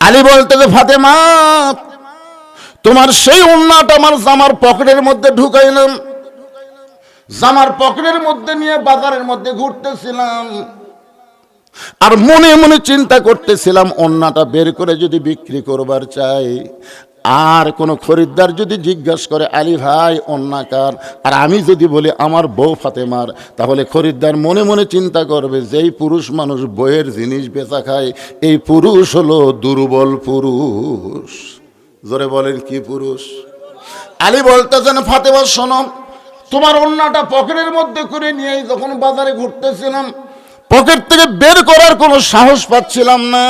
A: আলী বলতে, ফাতেমা তোমার সেই ওন্নাটা আমার জামার পকেটের মধ্যে ঢুকাইলাম, জামার পকেটের মধ্যে নিয়ে বাজারের মধ্যে ঘুরতেছিলাম, আর মনে মনে চিন্তা করতেছিলাম ওন্নাটা বের করে যদি বিক্রি করবার চাই, আর কোন খরিদ্দার যদি জিজ্ঞাসা করে আলী ভাই ওন্না কার, আর আমি যদি বলি আমার বউ ফাতেমার, তাহলে খরিদ্দার মনে মনে চিন্তা করবে যেই পুরুষ মানুষ বইয়ের জিনিস বেচা খায়, এই পুরুষ হলো দুর্বল পুরুষ। জোরে বলেন, কি পুরুষ? আলী বলতেছেন, ফাতেমা শোনো, তোমার ওন্নাটা পকেটের মধ্যে করে নিয়ে যখন বাজারে ঘুরতেছিলাম, পকেট থেকে বের করার কোনো সাহস পাচ্ছিলাম না।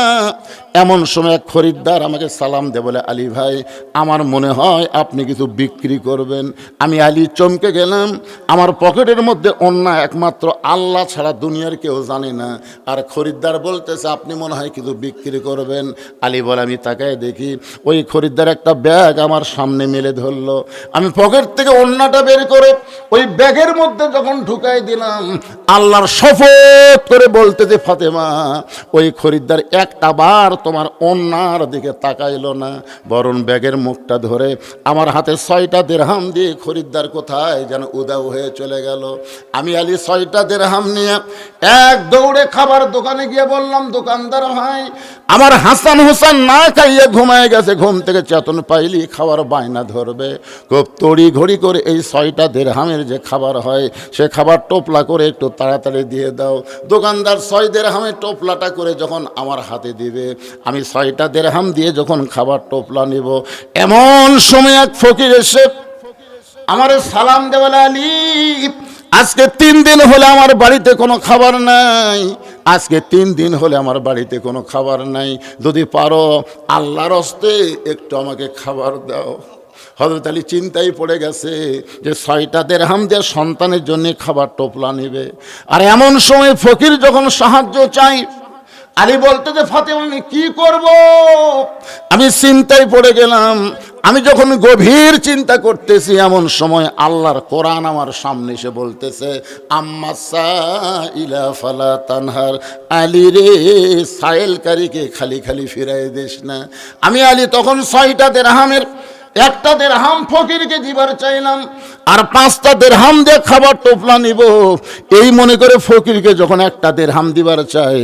A: এমন সময় এক খরিদ্দার আমাকে সালাম দে, বলে, আলী ভাই আমার মনে হয় আপনি কিছু বিক্রি করবেন। আমি আলী চমকে গেলাম, আমার পকেটের মধ্যে ওন্না একমাত্র আল্লাহ ছাড়া দুনিয়ার কেউ জানে না, আর খরিদ্দার বলতেছে আপনি মনে হয় কিছু বিক্রি করবেন। আলী বলে, আমি তাকায় দেখি ওই খরিদ্দার একটা ব্যাগ আমার সামনে মেলে ধরলো, আমি পকেট থেকে ওন্নাটা বের করে ওই ব্যাগের মধ্যে যখন ঢুকাই দিলাম, আল্লাহর শপথ করে বলতেছে, ফাতেমা ওই খরিদ্দার একটা বার তোমার ওন্নার দিকে তাকাইলো না, বরং ব্যাগের মুখটা ধরে আমার হাতে 6টা দিরহাম দিয়ে খরিদ্দার কোথায় যেন উদাও হয়ে চলে গেল। আমি আলী 6টা দিরহাম নিয়ে এক দৌড়ে খাবার দোকানে গিয়ে বললাম, দোকানদার ভাই আমার হাসান হোসেন না খাইয়ে ঘুমায় গেছে, ঘুম থেকে চেতন পাইলি খাবার বায়না ধরবে, খুব তড়ি ঘড়ি করে এই 6টা দিরহামের যে খাবার হয় সে খাবার টোপলা করে একটু তাড়াতাড়ি দিয়ে দাও। দোকানদার 6 দিরহামের টোপলাটা করে যখন আমার হাতে দিবে, আমি 6টা দিরহাম দিয়ে যখন খাবার টোপলা নিব, এমন সময় এক ফকির এসে আমার সালাম দে, বলে, আলী আজকে 3 দিন হলে আমার বাড়িতে কোনো খাবার নাই, আজকে 3 দিন হলে আমার বাড়িতে কোনো খাবার নাই, যদি পারো আল্লাহর হস্তে একটু আমাকে খাবার দাও। হযরত আলী চিন্তায় পড়ে গেছে যে 6টা দিরহাম দিয়ে সন্তানের জন্য খাবার টোপলা নেবে, আর এমন সময় ফকির যখন সাহায্য চাই, আলী বলতে যে, ফাতেমা আমি কি করব? আমি চিন্তায় পড়ে গেলাম, আমি যখন গভীর চিন্তা করতেছি এমন সময় আল্লাহর কোরআন আমার সামনে এসে বলতেছে আম্মা সাইলা ফালা তানহার, আলী রে সাইলকারীকে খালি খালি ফিরাই দিস না। আমি আলী তখন 6টা দিরহামের একটা দিরহাম ফকিরকে দিবার চাইলাম, আর 5টা দিরহাম দিয়ে খাবার টোপলা নিব, এই মনে করে ফকিরকে যখন একটা দিরহাম দিবার চাই,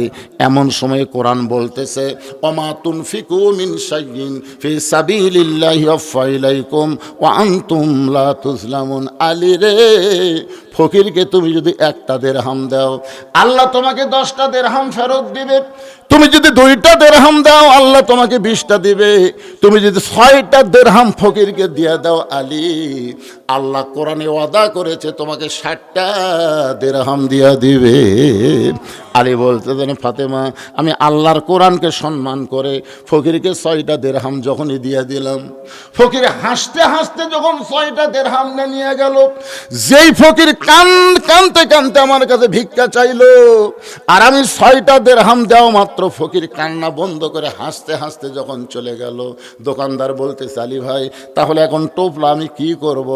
A: এমন সময় কোরআন বলতেছে ওমা তুনফিকু মিন শাইইন ফি সাবিলিল্লাহি ওয়াফা ইলাইকুম ওয়া আনতুম লা তুজলামুন। আলী রে ফকিরকে তুমি যদি একটা দিরহাম দাও, আল্লাহ তোমাকে 10টা দিরহাম ফেরত দিবে। তুমি যদি 2টা দিরহাম দাও, আল্লাহ তোমাকে 20টা দিবে। তুমি যদি 6টা দিরহাম ফকিরকে দিয়ে দাও, আলী আল্লাহ কোরআনে ওয়াদা করেছে তোমাকে 60টা দিরহাম দিয়া দিবে। আলী বলতে দেন ফাতেমা, আমি আল্লাহর কোরআনকে সম্মান করে ফকিরকে 6টা দিরহাম যখনই দিয়ে দিলাম, ফকির হাসতে হাসতে যখন 6টা দিরহাম নিয়ে গেল, যেই ফকির কানতে কানতে আমার কাছে ভিক্ষা চাইলো, আর আমি 6টা দিরহাম দেওয়া মাত্র ফকির কান্না বন্ধ করে হাসতে হাসতে যখন চলে গেল, দোকানদার বলতেছে আলী ভাই তাহলে এখন টোপলা আমি কি করব?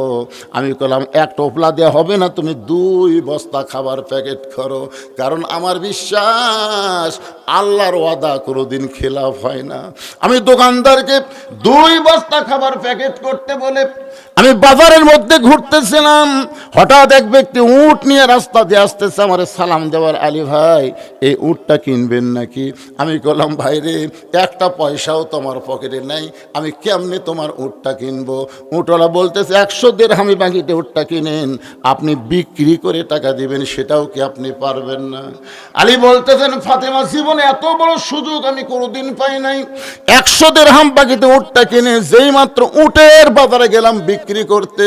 A: আমি বললাম এক টোপলা দেওয়া হবে না, তুমি 2 বস্তা খাবার প্যাকেট করো, কারণ আমার বিশ্বাস আল্লাহর ওয়াদা কোনোদিন খেলাফ হয় না। আমি দোকানদারকে 2 বস্তা খাবার প্যাকেট করতে বলে আমি বাজারের মধ্যে ঘুরতেছিলাম, হঠাৎ এক ব্যক্তি উট নিয়ে রাস্তা দিয়ে আসতেছে, আমার সালাম দেওয়ার, আলী ভাই এই উটটা কিনবেন নাকি? আমি বললাম ভাই রে একটা পয়সাও তোমার পকেটে নাই, আমি কেমনে তোমার উটটা কিনবো? উটওয়ালা বলতেছে 100 দিরহামি বাকিতে উটটা কিনেন, আপনি বিক্রি করে টাকা দিবেন, সেটাও কি আপনি পারবেন না? আলী বলতেছেন ফাতেমা জীবনে এত বড় সুযোগ আমি কোনোদিন পাই নাই। 100 দিরহাম বাকিতে উটটা কিনে যেই মাত্র উটের বাজারে গেলাম বিক্রি করতে,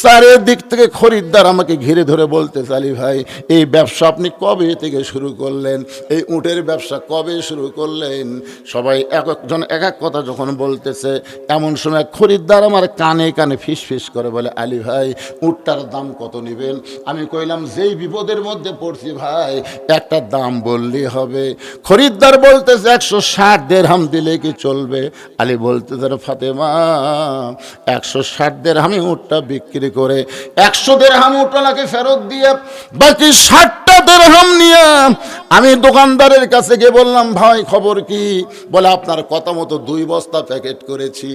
A: চারিদিক থেকে খরিদ্দার আমাকে ঘিরে ধরে বলতেছে আলী ভাই এই ব্যবসা আপনি কবে থেকে শুরু করলেন? এই উটের ব্যবসা কবে শুরু করলেন? সবাই এক একজন এক এক কথা যখন বলতেছে, এমন সময় খরিদ্দার আমার কানে কানে ফিস ফিস করে বলে আলী ভাই উটটার দাম কত নেবেন? আমি কইলাম যেই বিপদের মধ্যে পড়ছি ভাই একটা দাম বললেই হবে। খরিদ্দার বলতেছে 160 দিরহাম দিলে কি চলবে? আলী বলতেছে ফাতেমা 160 দিরহামে উটটা বিক্রি করে 100 দিরহাম উটওয়ালাকে ফেরত দিয়ে বাকি 60টা দিরহাম নিয়ে আমি দোকানদারের কাছে গিয়ে বললাম ভাই খবর কি? বলে আপনার কথা মতো 2 বস্তা প্যাকেট করেছি,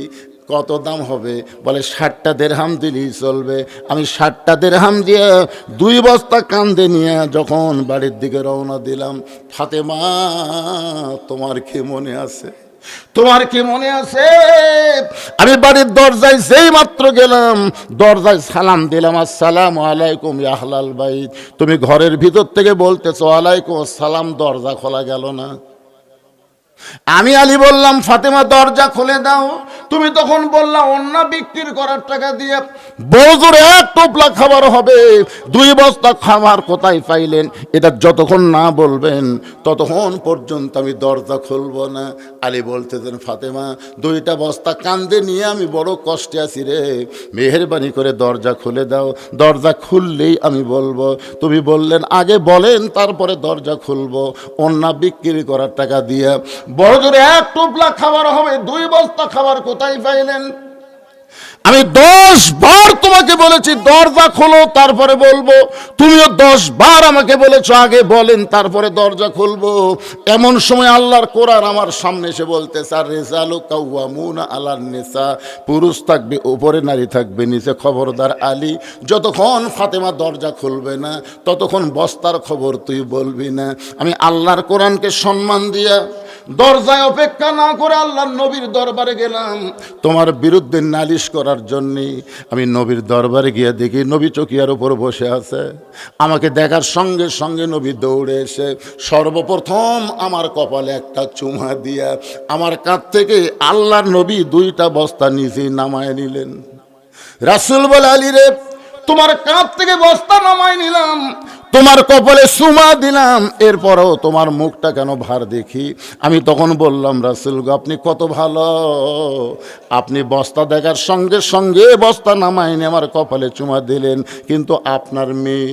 A: কত দাম হবে? বলে 60টা দিরহাম দিলেই চলবে। আমি 60টা দিরহাম দিয়ে 2 বস্তা কান্দে নিয়ে যখন বাড়ির দিকে রওনা দিলাম, ফাতেমা তোমার কি মনে আছে? তোমার কি মনে আছে? আমি বাড়ির দরজায় যেই মাত্র গেলাম, দরজায় সালাম দিলাম আসসালামু আলাইকুম ইয়া আহলাল বাইত, তুমি ঘরের ভিতর থেকে বলতেছো ওয়ালাইকুম আসসালাম, দরজা খোলা গেল না। আমি আলী বললাম ফাতেমা দরজা খুলে দাও। তুমি তখন বললা অন্য বিক্রি করার টাকা দিয়ে বজুর 1 টোপলা খাবার হবে, 2 বস্তা খাবার কোথায় পাইলেন? এটা যতক্ষণ না বলবেন ততক্ষণ পর্যন্ত আমি দরজা খুলবো না। আলী বলতেছেন ফাতেমা 2টা বস্তা কান্দে নিয়ে আমি বড় কষ্টে আছি রে, মেহেরবানি করে দরজা খুলে দাও, দরজা খুললেই আমি বলবো। তুমি বললেন আগে বলেন তারপরে দরজা খুলবো। অন্য বিক্রি করার টাকা দিয়ে বড়জোরে 1 টোপলা খাবার হবে, 2 বস্তা খাবার কোথায় পাইলেন? আমি 10 বার তোমাকে বলেছি দরজা খোলো তারপরে বলবো, তুমিও 10 বার আমাকে বলেছো আগে বলেন তারপরে দরজা খুলবো। এমন সময় আল্লাহর কোরআন আমার সামনে এসে বলতেছে আর রিজালু কাওয়ামুনা আলান নিসা, পুরুষ থাকবে উপরে নারী থাকবে নিচে। খবরদার আলী, যতক্ষণ ফাতেমা দরজা খুলবে না ততক্ষণ বস্তার খবর তুই বলবি না। আমি আল্লাহর কোরআনকে সম্মান দিয়া দরজায় অপেক্ষা না করে আল্লাহর নবীর দরবারে গেলাম তোমার বিরুদ্ধে নালিশ করার জন্যে। আমি নবীর দরবারে গিয়ে দেখি নবী চকিয়ার উপর বসে আছে। আমাকে দেখার সঙ্গে সঙ্গে নবী দৌড়ে এসে সর্বপ্রথম আমার কপালে একটা চুমা দিয়া আমার কাছ থেকে আল্লাহর নবী 2টা বস্তা নিজেই নামায় নিলেন। রাসূল বলে আলী রে তোমার কাঁধ থেকে বস্তা নামাই নিলাম, তোমার কপালে চুমা দিলাম, এরপরও তোমার মুখটা কেন ভার দেখি? আমি তখন বললাম, রাসূল গো, আপনি কত ভালো, আপনি বস্তা দেখার সঙ্গে সঙ্গে বস্তা নামাইনি আমার কপালে চুমা দিলেন। কিন্তু আপনার মেয়ে,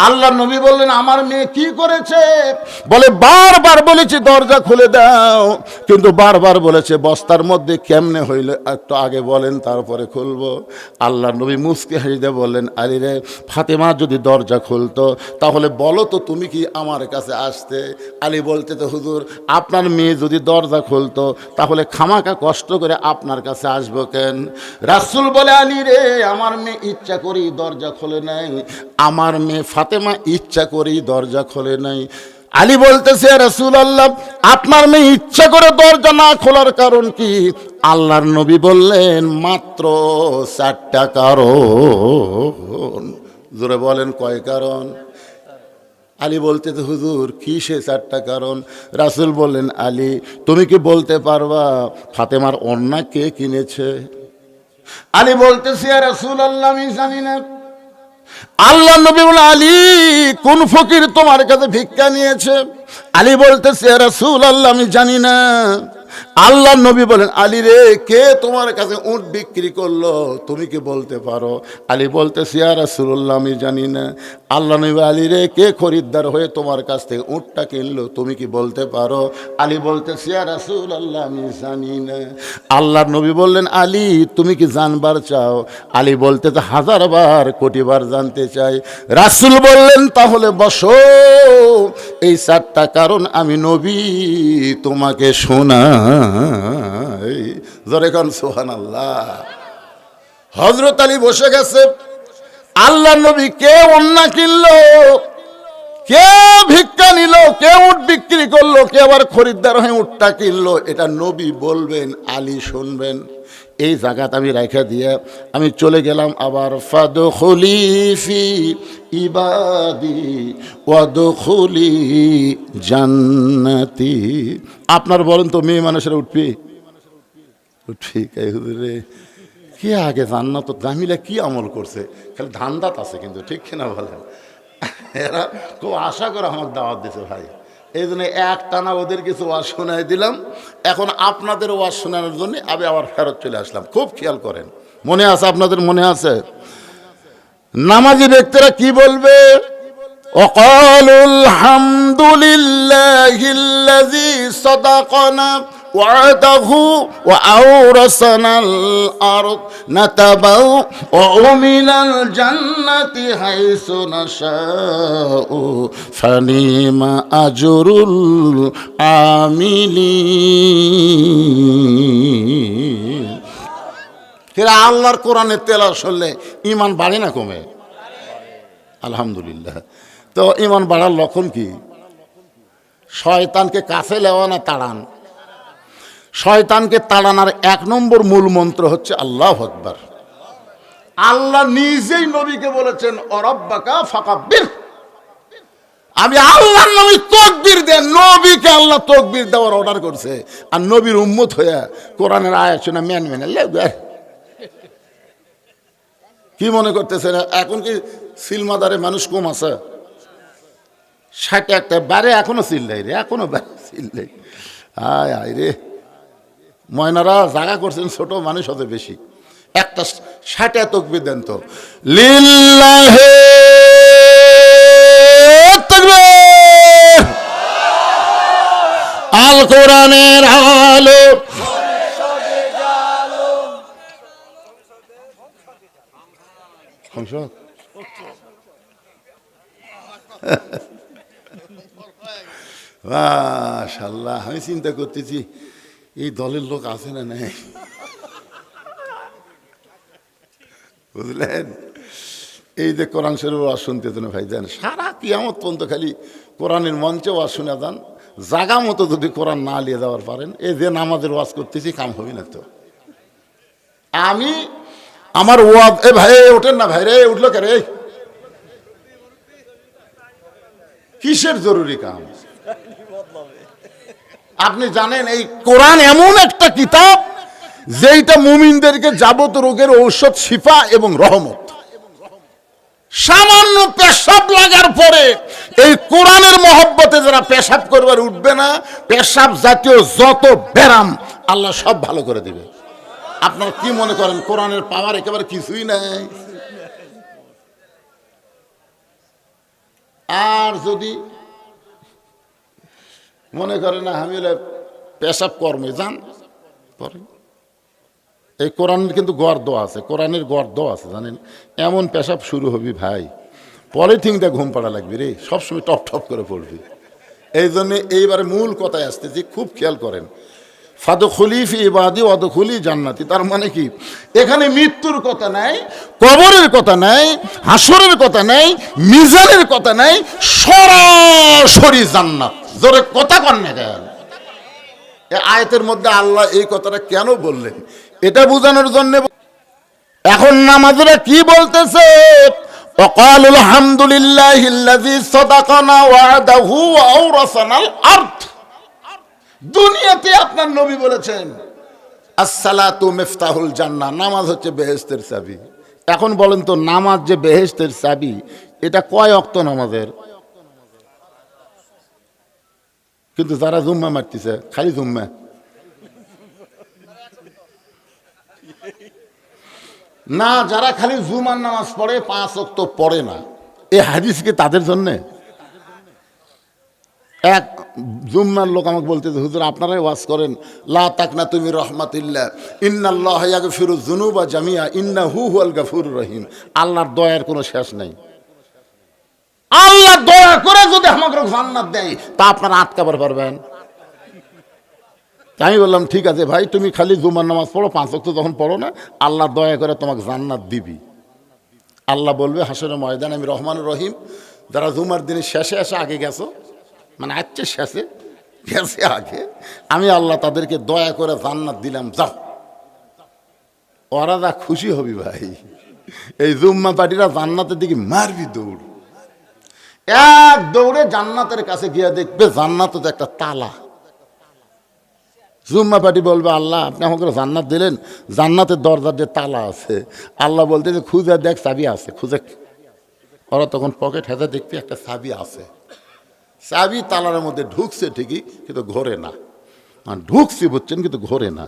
A: আল্লাহ নবী বললেন, আমার মেয়ে কি করেছে? বলে, বারবার বলেছি দরজা খুলে দাও, কিন্তু বারবার বলেছে বস্তার মধ্যে কেমনে হইলে একটু আগে বলেন তারপরে খুলবো। আল্লাহ নবী মুস্কি হাসিতে বললেন, আলী রে, ফাতেমা যদি দরজা খুলতো তাহলে বলো তো তুমি কি আমার কাছে আসতে? আলী বলতে, তো হুজুর, আপনার মেয়ে যদি দরজা খুলতো তাহলে খামাকা কষ্ট করে আপনার কাছে আসবো কেন? রাসূল বলে, আলী রে, আমার মেয়ে ইচ্ছা করেই দরজা খোলে নাই, আমার মেয়ে ফাতেমা ইচ্ছা করেই দরজা খোলে নাই। আলী বলতেছে, রাসূলুল্লাহ, আপনার মেয়ে ইচ্ছা করে দরজা না খোলার কারণ কি? আল্লাহর নবী বললেন, মাত্র 4টা কারণ। জোরে বলেন, কয় কারণ? আলী বলতে, তো হুজুর, কি সে 4টা কারণ? রাসূল বললেন, আলী, তুমি কি বলতে পারবা ফাতেমার ওড়না কে কিনেছে? আলী বলতেছে, ইয়া রাসূলুল্লাহ, আমি জানি না। আল্লাহ নবী বলে, আলী, কোন ফকির তোমার কাছে ভিক্ষা নিয়েছে? আলী বলতেছে, ইয়া রাসূলুল্লাহ, আমি জানি না। আল্লাহ নবী বলেন, আলী রে, কে তোমার কাছে উট বিক্রি করলো, তুমি কি বলতে পারো? আলী বলতেছে, ইয়া রাসূলুল্লাহ, আমি জানি না। আল্লাহ নবী, আলী রে, কে খরিদ্দার হয়ে তোমার কাছ থেকে উটটা কিনলো, তুমি কি বলতে পারো? আলী বলতেছে, ইয়া রাসূলুল্লাহ, আমি জানি না। আল্লাহ নবী বললেন, আলী, তুমি কি জানবার চাও? আলী বলতেছে, 1000বার, কোটিবার জানতে চাই। রাসূল বললেন, তাহলে বসো, এই 4টা কারণ আমি নবী তোমাকে শোনাই। জোরে কোন সুবহানাল্লাহ। হযরত আলী বসে গেছে। আল্লাহ নবী, কে ওড়না কিনলো, কে ভিক্ষা নিল, কে উট বিক্রি করলো, কে আবার খরিদ্দার হয়ে উটটা কিনলো, এটা নবী বলবেন, আলী শুনবেন। এই জায়গাতে আমি রেখে দিয়ে আমি চলে গেলাম আবার। ফাদখুলি ফি ইবাদি ওয়াদখুলি জান্নাতি। আপনার বলেন তো, মেয়ে মানুষের উঠবি? উঠবি কে হুজুরে? কে আগে জান্নাত জামিলা কি আমল করছে, খালি ধান্দাত আছে, কিন্তু ঠিক কিনা বলেন? এরা খুব আশা করে আমাকে দাওয়াত দিছে ভাই, এই জন্য একটানা ওদের কিছু ওয়াজ শোনাই দিলাম। এখন আপনাদের ওয়াজ শোনানোর জন্য আমি আবার ফেরত চলে আসলাম। খুব খেয়াল করেন, মনে আছে আপনাদের? মনে আছে নামাজি ব্যক্তিরা কি বলবে? ওয়াকালুল হামদুলিল্লাহিল্লাযী সাদাকানা ওয়া'দাহু ওয়া আওরাসানাল আরদ নাতাবাওউ মিনাল জান্নাতি হাইসু নাশাউ ফানিমা আজরুল আমিলিন। এরা আল্লাহর কোরআনের তেলাওয়াত শুনলে ঈমান বাড়ে না কমে? আলহামদুলিল্লাহ। তো ঈমান বাড়ার লক্ষণ কি? শয়তানকে কাছে লেওয়া না তাড়ান। শয়তানকে তাড়ানোর 1 নম্বর মূল মন্ত্র হচ্ছে আল্লাহু আকবার। আল্লাহ নিজেই নবীকে বলেছেন, অরাব্বাকা ফাকাব্বির, আমি আল্লাহর নামে তাকবীর দেন। নবীকে আল্লাহ তাকবীর দেওয়ার অর্ডার করছে, আর নবীর উম্মত হয়ে কোরআনের আয়াত শুনে মেন কি মনে করতেছেন? এখন কি সিলমাদারে মানুষ কম আছে? 61টা বারে এখনো চিল্লাই রে, এখনো বারে চিল্লাই। আয় আয় রে, ময়নারা জায়গা করছেন, ছোট মানুষ হতে বেশি। একটা 60 তাকবীর দেন তো। লিল্লাহি তাকবীর। আল কোরআনের আলো মাশাআল্লাহ। আমি চিন্তা করতেছি, এই দলের লোক আছে না নাই, বুঝলেন? এই যে কোরআন শরীফ ওয়াজ শুনতেছেন ভাই, জান সারা কিয়ামত পর্যন্ত খালি কোরআনের মঞ্চে ওয়াজ শুনে যান। জাগা মতো যদি কোরআন না নিয়ে যাওয়ার পারেন, এই যে নামাজের ওয়াজ করতেছি, কাম হবে না তো। আমি আমার ওয়াজ, এ ভাই ওঠেন না ভাই রে, উঠলো কে রে? কিসের জরুরি কাম? আপনি জানেন এই কোরআন এমন একটা কিতাব যেটা মুমিনদেরকে যাবত রোগের ঔষধ, শিফা এবং রহমত। সামান্য পেশাব লাগার পরে এই কোরআনের মহব্বতে যারা পেশাব করবার উঠবে না, পেশাব জাতীয় যত ব্যারাম আল্লাহ সব ভালো করে দিবে। আপনারা কি মনে করেন কোরআনের পাওয়ার একেবারে কিছুই নাই? আর যদি মনে করেন না আমি পেশাব কর্মে যান করেন, এই কোরআনের কিন্তু গর্দ আছে, কোরআনের গর্দ আছে জানেন। এমন পেশাব শুরু হবি ভাই, পলিথিনটা ঘুম পাড়া লাগবে রে, সবসময় টপ টপ করে পড়বি। এই জন্যে এইবারে মূল কথায় আসতেছি, খুব খেয়াল করেন। ফাদখুলি ফি ইবাদি ওয়াদখুলি জান্নাতি, তার মানে কি এখানে মৃত্যুর কথা নাই, কবরের কথা নাই, হাসরের কথা নাই, মিজানের কথা নাই, সরাসরি জান্নাত। জোরে কথা কন না কেন? এই আয়াতের মধ্যে আল্লাহ এই কথাটা কেন বললেন এটা বোঝানোর জন্য। এখন নামাজরা কি বলতেছে? وقالوا الحمد لله الذي صدقنا وعده وأورثنا الأرض। দুনিয়াতে আপনার নবী বলেছেন আসসালাতু মিফতাহুল জান্নাহ, নামাজ হচ্ছে বেহেশতের চাবি। এখন বলেন তো নামাজ যে বেহেশতের চাবি, এটা কয় ওয়াক্ত নামাজের? কিন্তু যারা জুম্মা মারতেছে খালি জুম্মা, না যারা খালি জুমার নামাজ পড়ে 5 ওয়াক্ত পড়ে না, এই হাদিস কি তাদের জন্যে? এক জুম্মার লোক আমাকে বলতেছে হুজুর আপনারাই ওয়াজ করেন লা তাকনাতু মির রাহমাতিল্লাহ ইন্নাল্লাহা ইয়াগফিরুয যুনুবা জামিআ ইন্নাহু হুয়াল গাফুরুর রহিম। আল্লাহর দয়ার কোনো শেষ নাই। আল্লাহ দয়া করে যদি আমাকে জান্নাত দেয় তা আপনারা আটকাবার পারবেন? আমি বললাম ঠিক আছে ভাই, তুমি খালি জুমার নামাজ পড়ো, 5 ওয়াক্ত যখন পড়ো না, আল্লাহ দয়া করে তোমাকে জান্নাত দিবি। আল্লাহ বলবে হাসরের ময়দান আমি রহমানুর রহিম, যারা জুমার দিনের শেষে এসে আগে গেছো, মানে আজকে শেষে গেছে আগে, আমি আল্লাহ তাদেরকে দয়া করে জান্নাত দিলাম, যাও। ওরা যা খুশি হবি ভাই, এই জুম্মা পার্টিরা জান্নাতের দিকে মারবি দৌড়, এক দৌড়ে জান্নাতের কাছে গিয়ে দেখবে জান্নাতে তো একটা তালা। জুম্মা পার্টি বলবে আল্লাহ আপনি আমাকে জান্নাত দিলেন, জান্নাতের দরজার যে তালা আছে, আল্লাহ বলতে যে খুঁজে দেখ চাবি আছে, খুঁজে। ওরা তখন পকেট হেঁচে দেখবে একটা চাবি আছে, চাবি তালার মধ্যে ঢুকছে ঠিকই কিন্তু ঘোরে না, মানে ঢুকছে বুঝছেন কিন্তু ঘোরে না।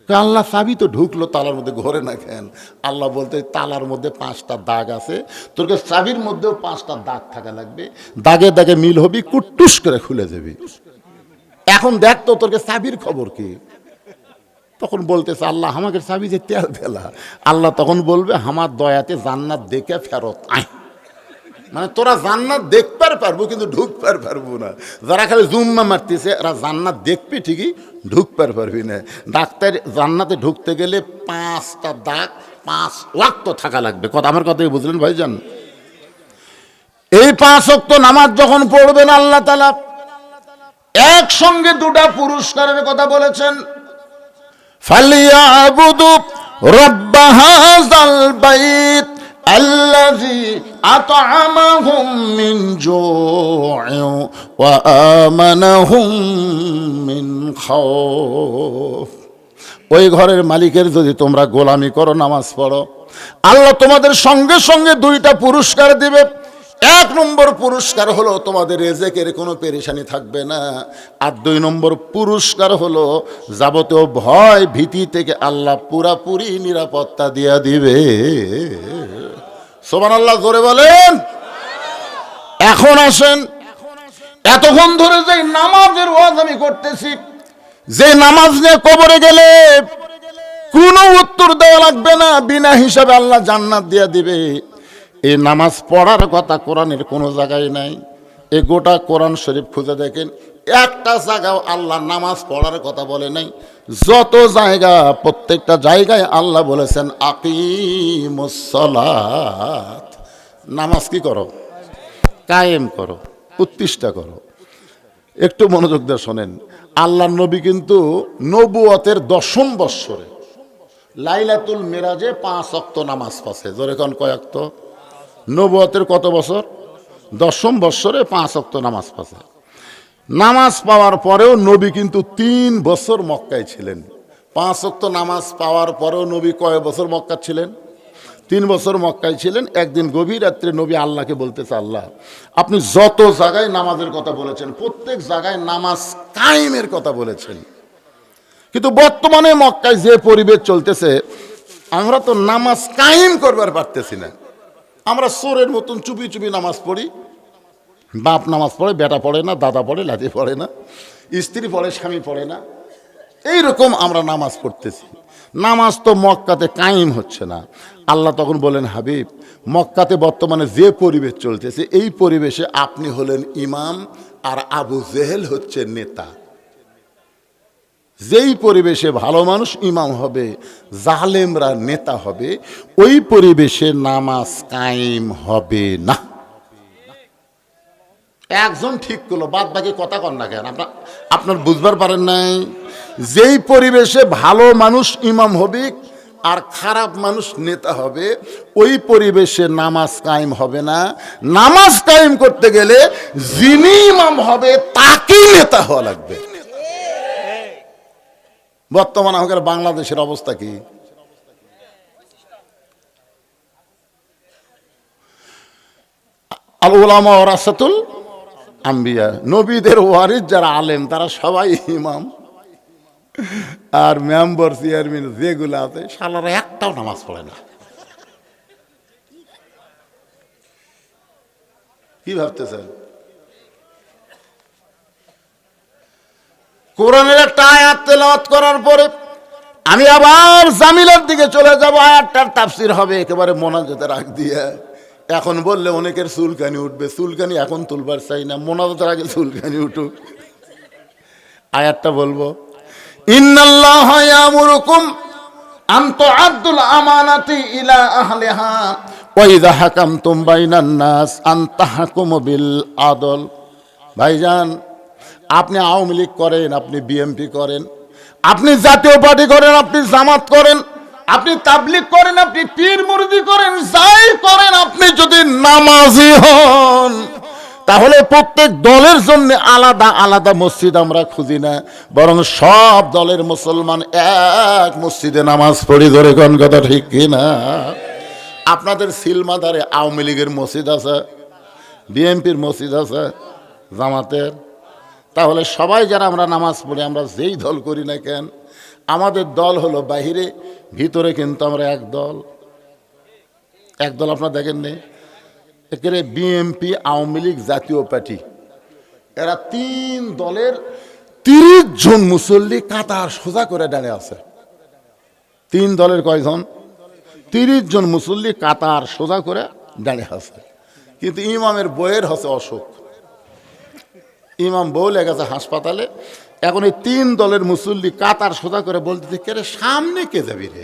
A: আল্লাহ চাবি তো ঢুকলো, তালার মধ্যে ঘোরে না কেন? আল্লাহ বলতে তালার মধ্যে 5টা দাগ আছে, তোর চাবির মধ্যেও 5টা দাগ থাকা লাগবে, দাগে দাগে মিল হবি, কুট্টুস করে খুলে যাবি। এখন দেখ তো তোর চাবির খবর কি? তখন বলতেছে আল্লাহ আমাকে চাবি যে তেল ফেলা। আল্লাহ তখন বলবে আমার দয়াতে জান্নাত দেখে ফেরত আয়। মানে তোরা জান্নাত দেখতে পারবো কিন্তু ঢুকতে পারবো না। যারা খালি জুম্মা মারতেছে এরা জান্নাত দেখবি ঠিকই, ঢুকতে পারবি না। ডাক্তার জান্নাতে ঢুকতে গেলে 5টা দাগ 5 ওয়াক্ত থাকা লাগবে। কথা আমার কথাই বুঝলেন ভাইজান? এই 5 ওয়াক্ত নামাজ যখন পড়বেন আল্লাহ তাআলা একসঙ্গে 2টা পুরস্কারের কথা বলেছেন। ফালিয়াবুদু রাব্ব হাযাল বাইত আল্লাযী আত'আমাহুম মিন জু'ইন ওয়া আমানাহুম মিন খাউফ। ওই ঘরের মালিকের যদি তোমরা গোলামি করো, নামাজ পড়ো, আল্লাহ তোমাদের সঙ্গে সঙ্গে 2টা পুরস্কার দিবে। 1 নম্বর পুরস্কার হলো তোমাদের রিজিকের কোনো পেরেশানি থাকবে না, আর 2 নম্বর পুরস্কার হলো যাবতীয় ভয় ভীতি থেকে আল্লাহ পুরাপুরি নিরাপত্তা দিয়া দিবে। সুবহানাল্লাহ, জোরে বলেন। এখন আসেন, এতক্ষণ ধরে যে নামাজের ওয়াজ আমি করতেছি, যে নামাজ নিয়ে কবরে গেলে কোনো উত্তর দেওয়া লাগবে না, বিনা হিসাবে আল্লাহ জান্নাত দিয়া দিবে, এই নামাজ পড়ার কথা কোরআনের কোনো জায়গায় নাই। এই গোটা কোরআন শরীফ খুঁজে দেখেন, একটা জায়গাও আল্লাহ নামাজ পড়ার কথা বলে নাই। যত জায়গা, প্রত্যেকটা জায়গায় আল্লাহ বলেছেন আকিমুস সালাত, নামাজ কি করো? কায়েম করো, প্রতিষ্ঠা করো। একটু মনোযোগ দিয়ে শোনেন, আল্লাহর নবী কিন্তু নবুয়তের 10ম বৎসরে লাইলাতুল মিরাজে 5 ওয়াক্ত নামাজ পড়ছে। জোরে কোন কয় ওয়াক্ত? নবুয়তের কত বছর? 10ম বৎসরে 5 ওয়াক্ত নামাজ পড়ছে। নামাজ পাওয়ার পরেও নবী কিন্তু 3 বছর মক্কায় ছিলেন। 5 ওয়াক্ত নামাজ পাওয়ার পরেও নবী কয় বছর মক্কা ছিলেন? 3 বছর মক্কায় ছিলেন। একদিন গভীর রাত্রে নবী আল্লাহকে বলতেছে, আল্লাহ আপনি যত জায়গায় নামাজের কথা বলেছেন প্রত্যেক জায়গায় নামাজ কায়েমের কথা বলেছেন, কিন্তু বর্তমানে মক্কায় যে পরিবেশ চলতেছে আমরা তো নামাজ কায়েম করবার পারতেছি না। আমরা চোরের মতন চুপি চুপি নামাজ পড়ি, বাপ নামাজ পড়ে, বেটা পড়ে না, দাদা পড়ে, লাতি পড়ে না, স্ত্রী পড়ে, স্বামী পড়ে না, এইরকম আমরা নামাজ পড়তেছি। নামাজ তো মক্কাতে কায়েম হচ্ছে না। আল্লাহ তখন বলেন, হাবিব মক্কাতে বর্তমানে যে পরিবেশ চলতেছে এই পরিবেশে আপনি হলেন ইমাম আর আবু জেহেল হচ্ছে নেতা। যেই পরিবেশে ভালো মানুষ ইমাম হবে, জালেমরা নেতা হবে, ওই পরিবেশে নামাজ কায়েম হবে না। একজন ঠিক করলো, বাদ বাকি কথা কন না কেন? আপনার বুঝবার পারেন নাই? যেই পরিবেশে ভালো মানুষ ইমাম হবে আর খারাপ মানুষ নেতা হবে, ওই পরিবেশে নামাজ কায়েম হবে না। নামাজ কায়েম করতে গেলে যিনি ইমাম হবে তাকেই নেতা হওয়া লাগবে। বর্তমানে আমাদের বাংলাদেশের অবস্থা কি? আল উলামা ওয়ারাসাতুল আম্বিয়া, নবীদের ওয়ারিস যারা আলেম তারা সবাই ইমাম, আর মেম্বার চেয়ারম্যান যেগুলো আছে শালারা একটাও নামাজ পড়ে না। কি ভাবতেছেন? কোরআনের একটা আয়াত তেলাওয়াত করার পরে আমি আবার জামিলার দিকে চলে যাব, আয়াতটার তাফসীর হবে একেবারে মোনাজাতে রাখ দিয়ে। এখন বললে অনেকের চুলকানি উঠবে, চুলকানি এখন তুলবার চাই না, মোনাজাতের আগে চুলকানি উঠুক। আয়াতটা বলবো, ইন্নাল্লাহা ইয়ামুরুকুম আন তুআদ্দুল আমানাতি ইলা আহলিহা ওয়া ইযা হাকামতুম বাইনান নাস আন তাহকুমু বিল আদল। ভাইজান, আপনি আওয়ামী লীগ করেন, আপনি বিএনপি করেন, আপনি জাতীয় পার্টি করেন, আপনি জামাত করেন, আপনি তাবলীগ করেন, আপনি পীর মুরিদি করেন, যাই করেন, আপনি যদি নামাজি হন তাহলে প্রত্যেক দলের জন্য আলাদা আলাদা মসজিদ আমরা খুঁজি না, বরং সব দলের মুসলমান এক মসজিদে নামাজ পড়ি। ধরে কোন কথা ঠিক কিনা? আপনাদের সিলমাদারে আওয়ামী লীগের মসজিদ আছে, বিএনপির মসজিদ আছে, জামাতের। তাহলে সবাই যারা আমরা নামাজ পড়ি, আমরা যেই দল করি না কেন, আমাদের দল হলো বাহিরে, ভিতরে কিন্তু আমরা এক দল। এক দল আপনারা দেখেন নি? একেবারে বিএনপি, আওয়ামী লীগ, জাতীয় পার্টি, এরা 3 দলের 30 জন মুসল্লি কাতার সোজা করে দাঁড়িয়ে আছে। 3 দলের কয়জন? 30 জন মুসল্লি কাতার সোজা করে দাঁড়িয়ে আছে। কিন্তু ইমামের বইয়ের হচ্ছে অসুখ, ইমাম বউ লেগেছে হাসপাতালে। এখন এই 3 দলের মুসল্লি কাতার সোজা করে বলতেছে, কে রে সামনে কে যাবি রে,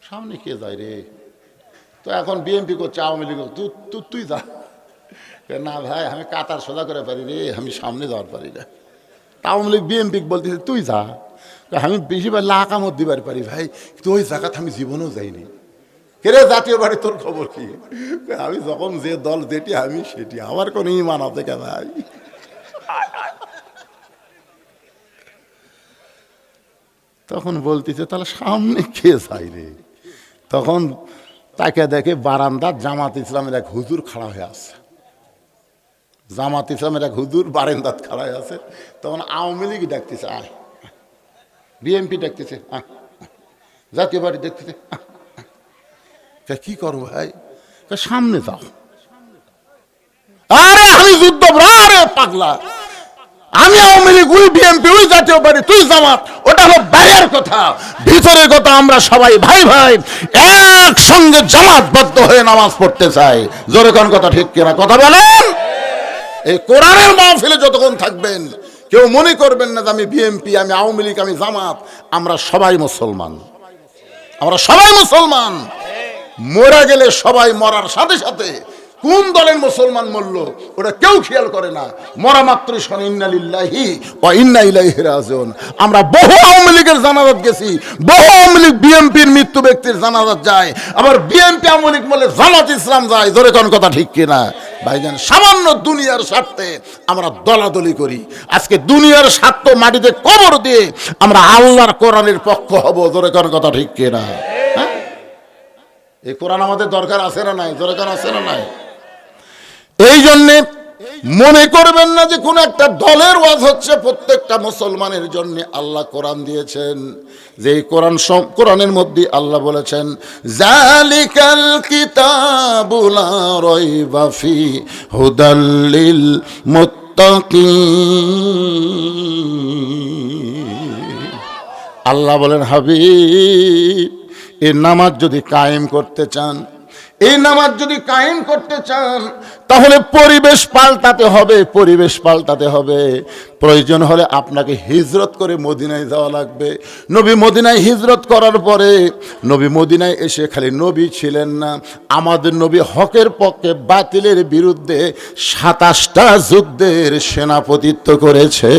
A: সামনে কে যায় রে? তো এখন বিএনপি করছে, আওয়ামী লীগ তুই যা। না ভাই, আমি কাতার সোজা করে পারি রে, আমি সামনে যাওয়ার পারি না। আওয়ামী লীগ বিএনপি বলতেছে তুই যা, আমি বেশিবার লাকামত দিবার পারি ভাই, কিন্তু ওই জায়গাতে আমি জীবনেও যাইনি। কে জাতীয় বাড়ি, তোর খবর কি? আমি যখন যে দল যেটি আমি সেটি, আমার কোনো ইমান আছে কে ভাই? তখন বলতেছে তাহলে সামনে কে যাই রে? তখন তাকে দেখে বারান্দা জামাত ইসলামের এক হুজুর খাড়া হয়ে আছে, জামাত ইসলামের এক হুজুর বারান্দাত খাড়া হয়ে আছে। তখন আওয়ামী লীগ ডাকতেছে আয়, বিএনপি ডাকতেছে আয়, জাতীয় পার্টি দেখতেছে কি করো ভাই? সামনে যাও। আরে আমি যুদ্ধ, আরে পাগলা, আমি আওয়ামী লীগ, ওই বিএনপি, ওই জাতীয় পার্টি, তুই জামাত, ওটা হলো বাইরের কথা। ভিতরের কথা আমরা সবাই ভাই ভাই একসঙ্গে জামাতবদ্ধ হয়ে নামাজ পড়তে চাই। জোরে কোন কথা ঠিক কিনা? কথা বলেন। এই কোরআনের মাহফিলে যতক্ষণ থাকবেন কেউ মনে করবেন না যে আমি বিএনপি, আমি আওয়ামী লীগ, আমি জামাত। আমরা সবাই মুসলমান, আমরা সবাই মুসলমান। মরে গেলে সবাই মরার সাথে সাথে কোন দলের মুসলমান মরল ওটা কেউ খেয়াল করে না, মরা মাত্রই শোনে ইন্না লিল্লাহি ওয়া ইন্না ইলাইহি রাজিউন। আমরা বহু আওয়ামী লীগের জানাজাত গেছি, বহু আওয়ামী লীগ বিএনপির মৃত্যু ব্যক্তির জানাজাত যায়, আবার বিএনপি আওয়ামী লীগ বলে জামাত ইসলাম যায়। ধরে কোন কথা ঠিক কিনা? ভাইজান, সামান্য দুনিয়ার স্বার্থে আমরা দলাদলি করি। আজকে দুনিয়ার স্বার্থ মাটিতে কবর দিয়ে আমরা আল্লাহর কোরআনের পক্ষ হব। ধরে কোন কথা ঠিক কিনা? এই কোরআন আমাদের দরকার আছে না নাই? দরকার আছে না নাই? এই জন্যে মনে করবেন না যে কোন একটা দলের ওয়াজ হচ্ছে, প্রত্যেকটা মুসলমানের জন্য আল্লাহ কোরআন দিয়েছেন। যে কোরআন কোরআনের মধ্যে আল্লাহ বলেছেন, জালিকাল কিতাবু লা রাইবা ফি হুদাল লিল মুত্তাকিন। আল্লাহ বলেন, হাবিব, এই নামাজ যদি কায়েম করতে চান, এই নামাজ যদি কায়েম করতে চান, তাহলে পরিবেশ পাল্টাতে হবে, পরিবেশ পাল্টাতে হবে। প্রয়োজন হলে আপনাকে হিজরত করে মদিনায় যাওয়া লাগবে। নবী মদিনায় হিজরত করার পরে, নবী মদিনায় এসে খালি নবী ছিলেন না, আমাদের নবী হকের পক্ষে বাতিলের বিরুদ্ধে 27টা যুদ্ধের সেনাপতিত্ব করেছে।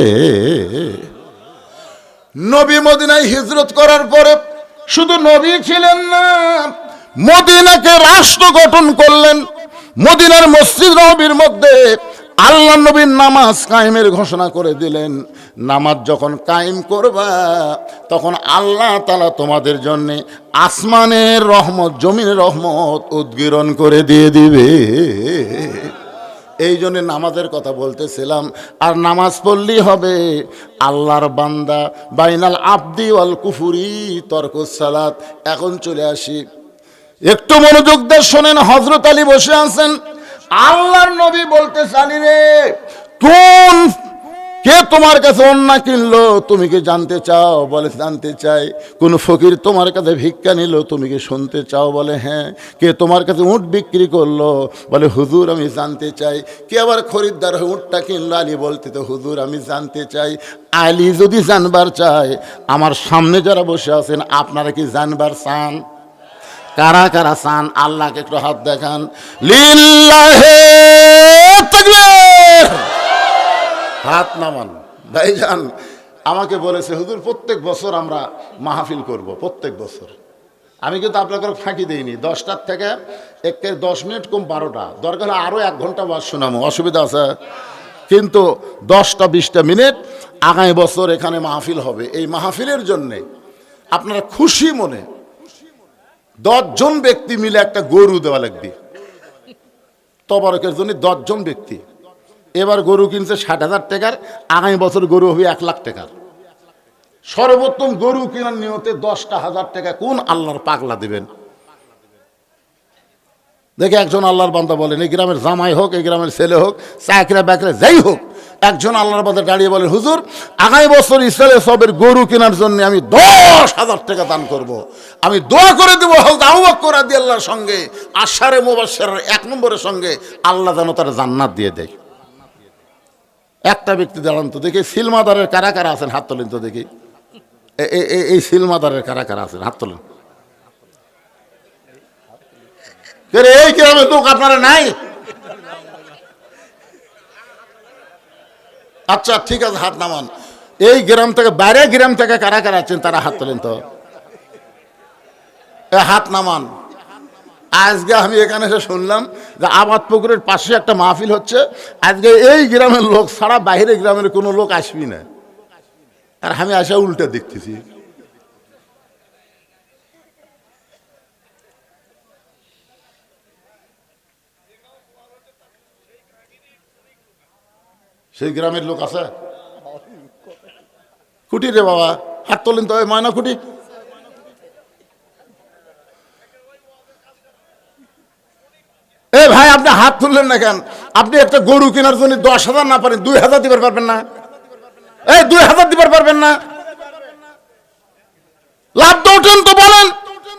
A: নবী মদিনায় হিজরত করার পরে শুধু নবী ছিলেন না, মদিনাকে রাষ্ট্র গঠন করলেন। মদিনার মসজিদ নববীর মধ্যে আল্লাহ নবীর নামাজ কায়েমের ঘোষণা করে দিলেন। নামাজ যখন কায়েম করবা, তখন আল্লাহ তাআলা তোমাদের জন্য আসমানের রহমত, জমিনের রহমত উদ্গীরণ করে দিয়ে দিবে। এই জন্য নামাজের কথা বলতেছিলাম। আর নামাজ পড়লেই হবে। আল্লাহর বান্দা, বাইনাল আবদি ওয়াল কুফুরি তরকুস সালাত। এখন চলে আসি, একটু মনোযোগ দিয়ে শোনেন। হযরত আলী বসে আছেন, আল্লাহর নবী বলতে চালি, রে কোন কে তোমার কাছে অন্না কিনলো, তুমি কি জানতে চাও? বলে জানতে চাই। কোন ফকির তোমার কাছে ভিক্ষা নিল, তুমি কি শুনতে চাও? বলে হ্যাঁ। কে তোমার কাছে উট বিক্রি করলো? বলে হুজুর আমি জানতে চাই। কে আবার খরিদ্দার হয়ে উটটা কিনলো? আলী বলতে তো হুজুর আমি জানতে চাই। আলী যদি জানবার চায়, আমার সামনে যারা বসে আছেন আপনারা কি জানবার চান? কারা কারা চান? আল্লাহকে একটু হাত দেখান। লিল্লাহে তাকবীর। হাত নামান। ভাইজান আমাকে বলেছে, হুজুর প্রত্যেক বছর আমরা মাহফিল করব, প্রত্যেক বছর। আমি কিন্তু আপনাকে ফাঁকি দিইনি। 10টার থেকে 10 মিনিট কম 12টা, দরকার হলে আরও 1 ঘন্টা ওয়াজ শোনাবো, অসুবিধা আছে? কিন্তু 10টা-20টা মিনিট আগামী বছর এখানে মাহফিল হবে। এই মাহফিলের জন্যে আপনারা খুশি মনে 10 জন ব্যক্তি মিলে একটা গরু দেওয়া লাগবে। তবরকের জন্য 10 জন ব্যক্তি। এবার গরু কিনছে 60,000 টাকার, আগামী বছর গরু হবে 1 লাখ টাকার। সর্বোত্তম গরু কেনার নিয়তে 10,000 টাকা কোন আল্লাহর পাগলা দিবেন? দেখে একজন আল্লাহর বান্দা বলেন, এই গ্রামের জামাই হোক, এই গ্রামের ছেলে হোক, চাকরা বাকরা যাই হোক, একজন আল্লাহর বান্দা দাঁড়িয়ে বলেন, হুজুর আগামী বছর ইসরায়েল সবের গরু কেনার জন্য আমি 10,000 টাকা দান করব। আমি দোয়া করে দেবো হযরত আবু বকর রাদিয়াল্লাহর সঙ্গে, আশারে মুবাশশিরের 1 নম্বরের সঙ্গে আল্লাহ যেন তার জান্নাত দিয়ে দেয়। একটা ব্যক্তি দাঁড়ান তো দেখি, সিলমাদারের কারা কারা আছেন হাত তোলেন তো দেখি। এই সিলমাদারের কারা কারা আছেন হাত তোলেন। এই গ্রামে লোক আপনারা নাই? আচ্ছা ঠিক আছে, হাত নামান। এই গ্রাম থেকে, বাইরে গ্রাম থেকে কারা কারা আছেন তারা হাত তোলেন তো। হাত নামান। আজকে আমি এখানে এসে শুনলাম যে আবাদ পুকুরের পাশে একটা মাহফিল হচ্ছে। আজকে এই গ্রামের লোক ছাড়া বাইরে গ্রামের কোনো লোক আসবি না। আর আমি আসা উল্টা দেখতেছি। সেই গ্রামের লোক আছে? খুঁটি রে বাবা, হাত তোলেন তো। ময়না খুঁটি। এ ভাই আপনি হাত তুললেন না কেন? আপনি একটা গরু কেনার জন্য 10,000 না পারেন 2,000 দিতে পারবেন না? এই 2,000 দিতে পারবেন না? লাভ তো ওঠেন তো, বলেন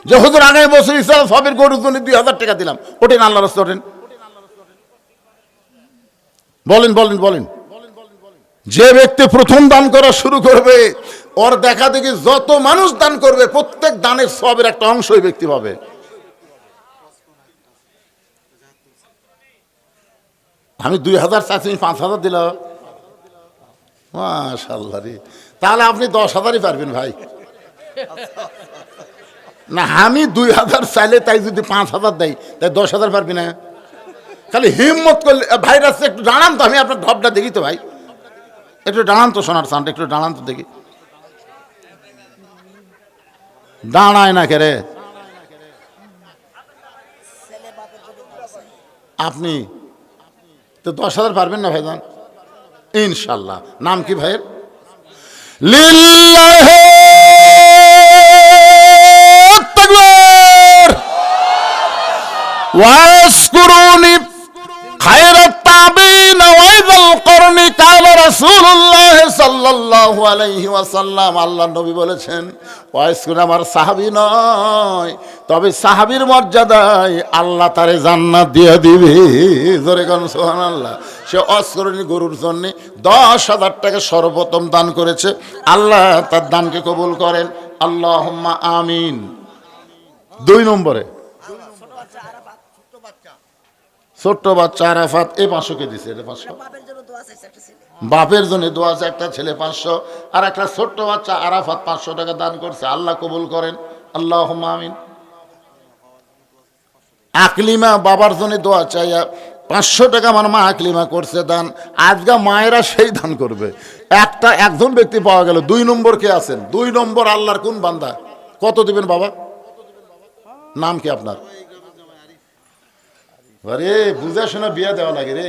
A: যে হুজুর আগামী বছর ইসরায়েল সবের গরুর জন্য 2,000 টাকা দিলাম। ওঠেন, আল্লাহর রাস্তায় ওঠেন, বলেন বলেন বলেন। যে ব্যক্তি প্রথম দান করা শুরু করবে, ওর দেখা দেখি যত মানুষ দান করবে, প্রত্যেক দানের সবের একটা অংশ ওই ব্যক্তি পাবে। আমি 2,000 চাচ্ছি, 5,000 দিলাম। মাশাআল্লাহ রে, তাহলে আপনি 10,000ই পারবেন ভাই। না আমি 2,000 চাইলে তাই যদি 5,000 দেয়, তাই 10,000 পারবি না? খালি হিম্মত করলে। ভাই রাস্তা একটু দাঁড়ান তো, আমি আপনার ঢপটা দেখি তো ভাই, একটু দাঁড়ান তো, সোনার চানটা একটু দাঁড়ান তো দেখি। দাঁড়ায় না কে রে? আপনি তো 10,000 পারবেন না ভাইজান? ইনশাল্লাহ। নাম কি ভাইয়ের? লিল্লাহি তাকবীর ওয়াসকুরুনি খায়রাত তাবিন ওয়াইযাল করনি কালা রাসূলুল্লাহ সাল্লাল্লাহু আলাইহি ওয়াসাল্লাম। আল্লাহর নবী বলেছেন, ওয়াসকুর আমার সাহাবী নয়, তবে সাহাবীর মর্যাদায় আল্লাহ তারে জান্নাত দিয়ে দিবে। জোরে কোন সুবহানাল্লাহ। সে অস্করণী গরুর জন্য 10,000 টাকা সর্বপ্রথম দান করেছে। আল্লাহ তার দানকে কবুল করেন, আল্লাহুম্মা আমিন। 2 নম্বরে ছোট্ট বাচ্চা আরাফাত, এই 500 কে দিছে, এটা 500 বাপের জন্য দোয়া আছে, একটা ছেলে 500, আর একটা ছোট্ট বাচ্চা আরাফাত 500 টাকা দান করছে। আল্লাহ কবুল করেন, আল্লাহুম্মা আমিন। আকলিমা বাবার জন্য দোয়া চাই, 500 টাকা আমার মা আকলিমা করছে দান। আজকে মায়েরা সেই দান করবে। একজন ব্যক্তি পাওয়া গেল। 2 নম্বর কে আছেন? 2 নম্বর আল্লাহর কোন বান্দা? কত দিবেন বাবা? নাম কি আপনার? আরে বুঝা শোনা বিয়া দেওয়া লাগে রে।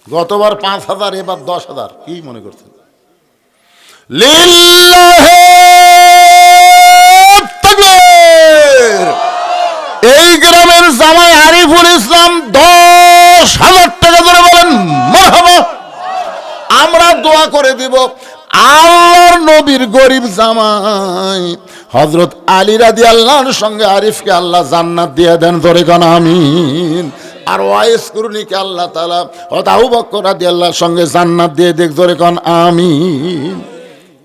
A: গতবার 5,000, এবার 10,000। কি মনে করছেন? লিল্লাহি তাকবীর। এই গ্রামের জামাই আরিফুল ইসলাম 10,000 টাকা ধরে বলেন মারহাবা। আমরা দোয়া করে দিব, আল্লাহর নবীর গরিব জামাই হযরত আলী রাদিয়াল্লাহর সঙ্গে আরিফকে আল্লাহ জান্নাত দিয়ে দেন। জোরে কোন আমিন। আর ওয়াইস কুরনিকে আল্লাহ তাআলা হযরত আবু বকর রাদিয়াল্লাহর সঙ্গে জান্নাত দিয়ে দেখ। জোরে কোন আমিন।